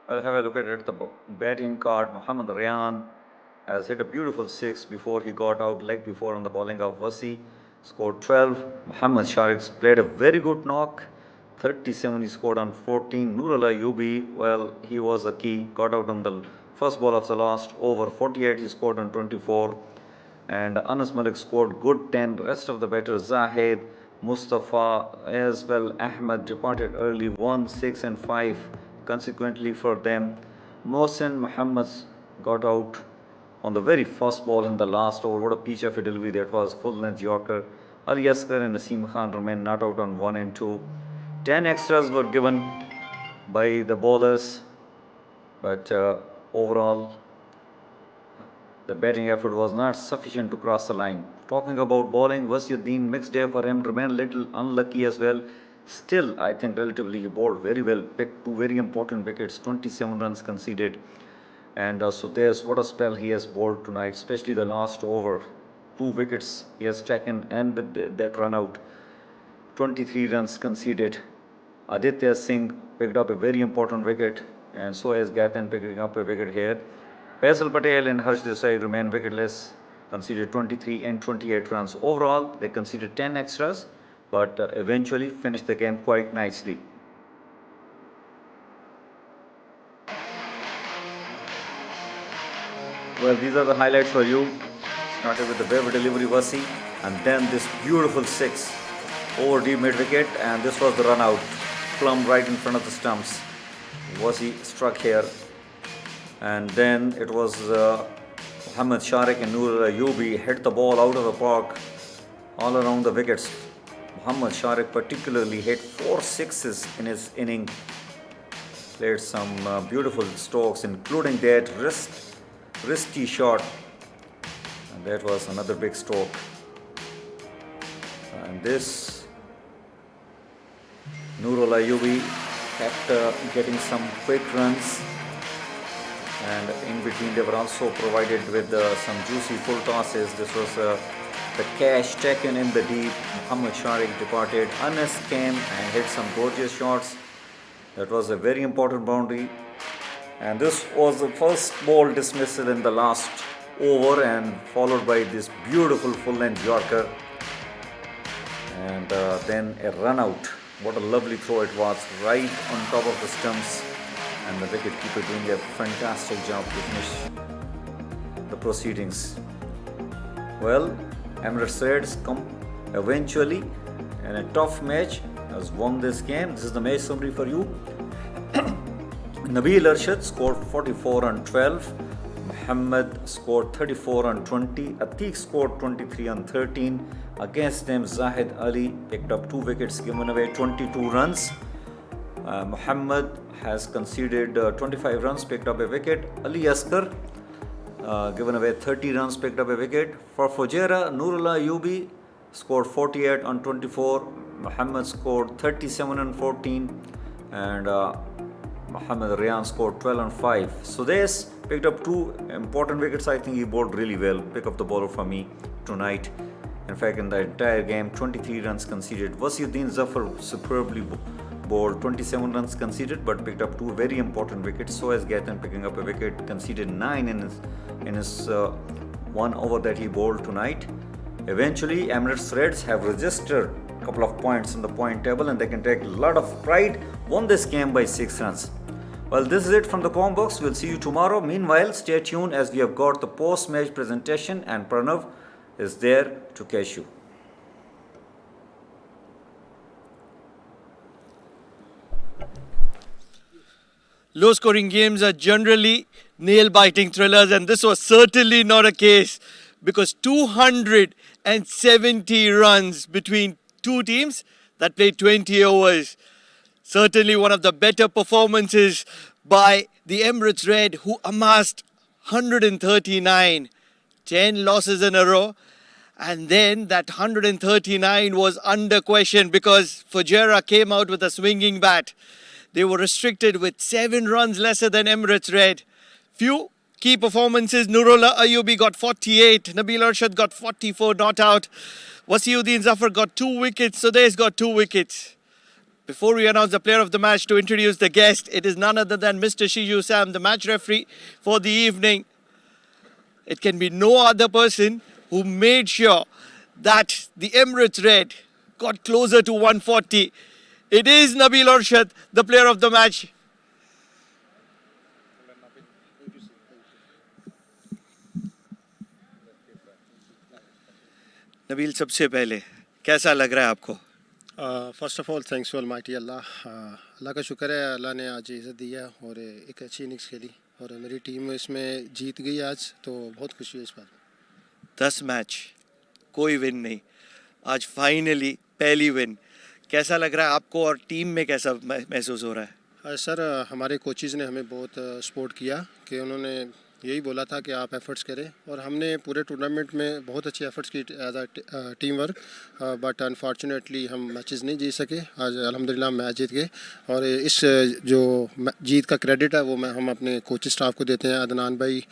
I'll have a look at it. The batting card, Mohammad Ryan has hit a beautiful 6 before he got out leg before on the bowling of Wasi. Scored 12. Muhammad Shariq played a very good knock. 37 he scored on 14. Nurullah Yubi, well, he was a key. Got out on the first ball of the last over. 48 he scored on 24. And Anas Malik scored good 10. Rest of the batters, Zahid, Mustafa, as well Ahmed departed early, 1, 6 and 5 consequently for them. Mohsen Muhammad got out on the very first ball in the last over. What a peach of a delivery that was, full length Yorker. Ali Asghar and Naseem Khan remained not out on 1 and 2. 10 extras were given by the bowlers, but overall the batting effort was not sufficient to cross the line. Talking about bowling, Wasiuddin, mixed day for him, remained a little unlucky as well. Still, I think relatively he bowled very well, picked 2 very important wickets, 27 runs conceded. And so there's what a spell he has bowled tonight, especially the last over. 2 wickets he has taken, and that run out, 23 runs conceded. Aditya Singh picked up a very important wicket, and so has Gathan picking up a wicket here. Faisal Patel and Harsh Desai remain wicketless, conceded 23 and 28 runs. Overall, they conceded 10 extras, but eventually finished the game quite nicely. Well, these are the highlights for you. Started with the wave delivery Wasi, and then this beautiful 6. over deep mid wicket, and this was the run out, plumb right in front of the stumps. Was he struck here? And then it was Mohammad Sharik and Noor Ayubi hit the ball out of the park all around the wickets. Mohammad Sharik particularly hit 4 sixes in his inning. Played some beautiful strokes, including that wristy shot, and that was another big stroke. And this Noor Ayubi kept getting some quick runs, and in between they were also provided with some juicy full tosses. This was the cash taken in the deep. Mohammad Sharik departed unscathed and hit some gorgeous shots. That was a very important boundary, and this was the first ball dismissal in the last over, and followed by this beautiful full-length Yorker, and then a run out. What a lovely throw it was, right on top of the stumps, and the wicketkeeper doing a fantastic job to finish the proceedings. Well, Emirates Reds eventually, in a tough match, has won this game. This is the match summary for you. Nabil Arshad scored 44 on 12. Muhammad scored 34 on 20. Atiq scored 23 on 13. Against them, Zahid Ali picked up 2 wickets, given away 22 runs. Muhammad has conceded 25 runs, picked up a wicket. Ali Asghar given away 30 runs, picked up a wicket. For Fujairah, Noorullah Ayubi scored 48 on 24. Muhammad scored 37 on 14, and Muhammad Ryan scored 12 on 5. Sudesh picked up 2 important wickets. I think he bowled really well. Pick up the bowler for me tonight. In fact, in the entire game, 23 runs conceded. Wasiuddin Zafar superbly bowled, 27 runs conceded, but picked up 2 very important wickets. So as Gathan picking up a wicket, conceded 9 in his 1 over that he bowled tonight. Eventually, Emirates Reds have registered a couple of points in the point table, and they can take a lot of pride. Won this game by 6 runs. Well, this is it from the com box. We'll see you tomorrow. Meanwhile, stay tuned as we have got the post-match presentation, and Pranav is there to catch you. Low-scoring games are generally nail-biting thrillers, and this was certainly not a case, because 270 runs between 2 teams that played 20 overs. Certainly one of the better performances by the Emirates Red, who amassed 139, 10 losses in a row. And then that 139 was under question because Fujairah came out with a swinging bat. They were restricted with 7 runs lesser than Emirates Red. Few key performances. Noorullah Ayubi got 48. Nabil Arshad got 44 not out. Wasiuddin Zafar got 2 wickets. Sudesh got 2 wickets. Before we announce the player of the match, to introduce the guest, it is none other than Mr. Shiju Sam, the match referee for the evening. It can be no other person who made sure that the Emirates Red got closer to 140. It is Nabil Arshad, the player of the match. Nabeel, सबसे पहले कैसा लग रहा है आपको? First of all thanks to almighty अल्लाह. अल्लाह का शुक्र है, अल्लाह ने आज इज़्ज़त दिया और एक अच्छी इनिंग्स खेली और मेरी टीम इसमें जीत गई आज, तो बहुत खुशी है इस बार. 10 मैच, कोई विन नहीं, आज फाइनली पहली विन. कैसा लग रहा है आपको और टीम में कैसा महसूस हो रहा है? सर, हमारे कोचेज़ ने हमें बहुत सपोर्ट किया कि उन्होंने यही बोला था कि आप एफ़र्ट्स करें, और हमने पूरे टूर्नामेंट में बहुत अच्छे एफ़र्ट्स की as a team work. But unfortunately हम मैचेस नहीं जीत सके. आज अल्हम्दुलिल्लाह मैच जीत गए, और इस जो जीत का क्रेडिट है वो हम अपने कोचिंग स्टाफ को देते हैं. अदनान भाई,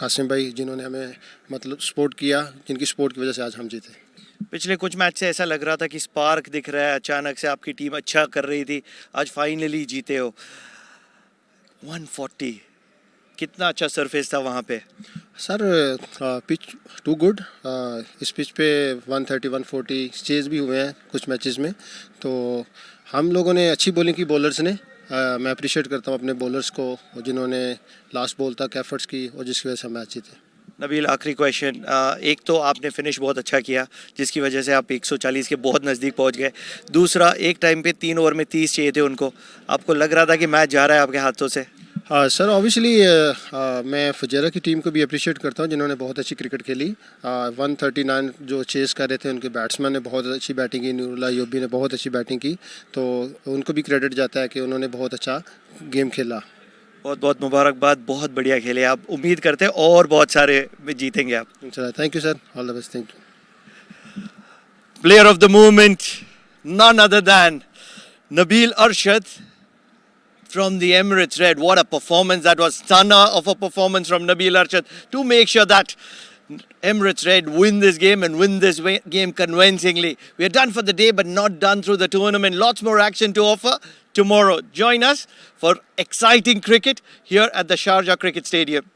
कासिम भाई, जिन्होंने हमें मतलब सपोर्ट किया, जिनकी सपोर्ट की वजह से आज हम जीते. पिछले कुछ मैच से ऐसा लग रहा था कि स्पार्क दिख रहा है, अचानक से आपकी टीम अच्छा कर रही थी, आज फाइनली जीते हो. 140, कितना अच्छा सरफेस था वहाँ पे? Sir, pitch too good. इस पिच पे 130 140 चेज भी हुए हैं कुछ मैचेस में, तो हम लोगों ने अच्छी बॉलिंग की बॉलर्स ने. मैं अप्रिशिएट करता हूँ अपने बॉलर्स को, जिन्होंने लास्ट बॉल तक एफर्ट्स की और जिसकी वजह से मैच जीते. नबील, आखिरी क्वेश्चन। एक तो आपने फिनिश बहुत अच्छा किया जिसकी वजह से आप 140 के बहुत नज़दीक पहुंच गए। दूसरा, एक टाइम पे 3 ओवर में 30 चाहिए थे उनको, आपको लग रहा था कि मैच जा रहा है आपके हाथों से? हाँ सर, ऑब्वियसली मैं फुजैरा की टीम को भी अप्रिशिएट करता हूँ जिन्होंने बहुत अच्छी क्रिकेट खेली। 139 जो चेस कर रहे थे उनके बैट्समैन ने बहुत अच्छी बैटिंग की, नूरुल्लाह अय्यूबी ने बहुत अच्छी बैटिंग की, तो उनको भी क्रेडिट जाता है कि उन्होंने बहुत अच्छा गेम खेला। बहुत बहुत मुबारकबाद, बहुत बढ़िया खेले आप। उम्मीद करते हैं और बहुत सारे में जीतेंगे आप। Thank you sir, all the best, thank you. Player of the moment, none other than Nabil Arshad from the Emirates Red. What a performance that was. Stunner of a performance from Nabil Arshad to make sure that Emirates Red win this game and win this game convincingly. We are done for the day, but not done through the tournament. Lots more action to offer tomorrow. Join us for exciting cricket here at the Sharjah Cricket Stadium.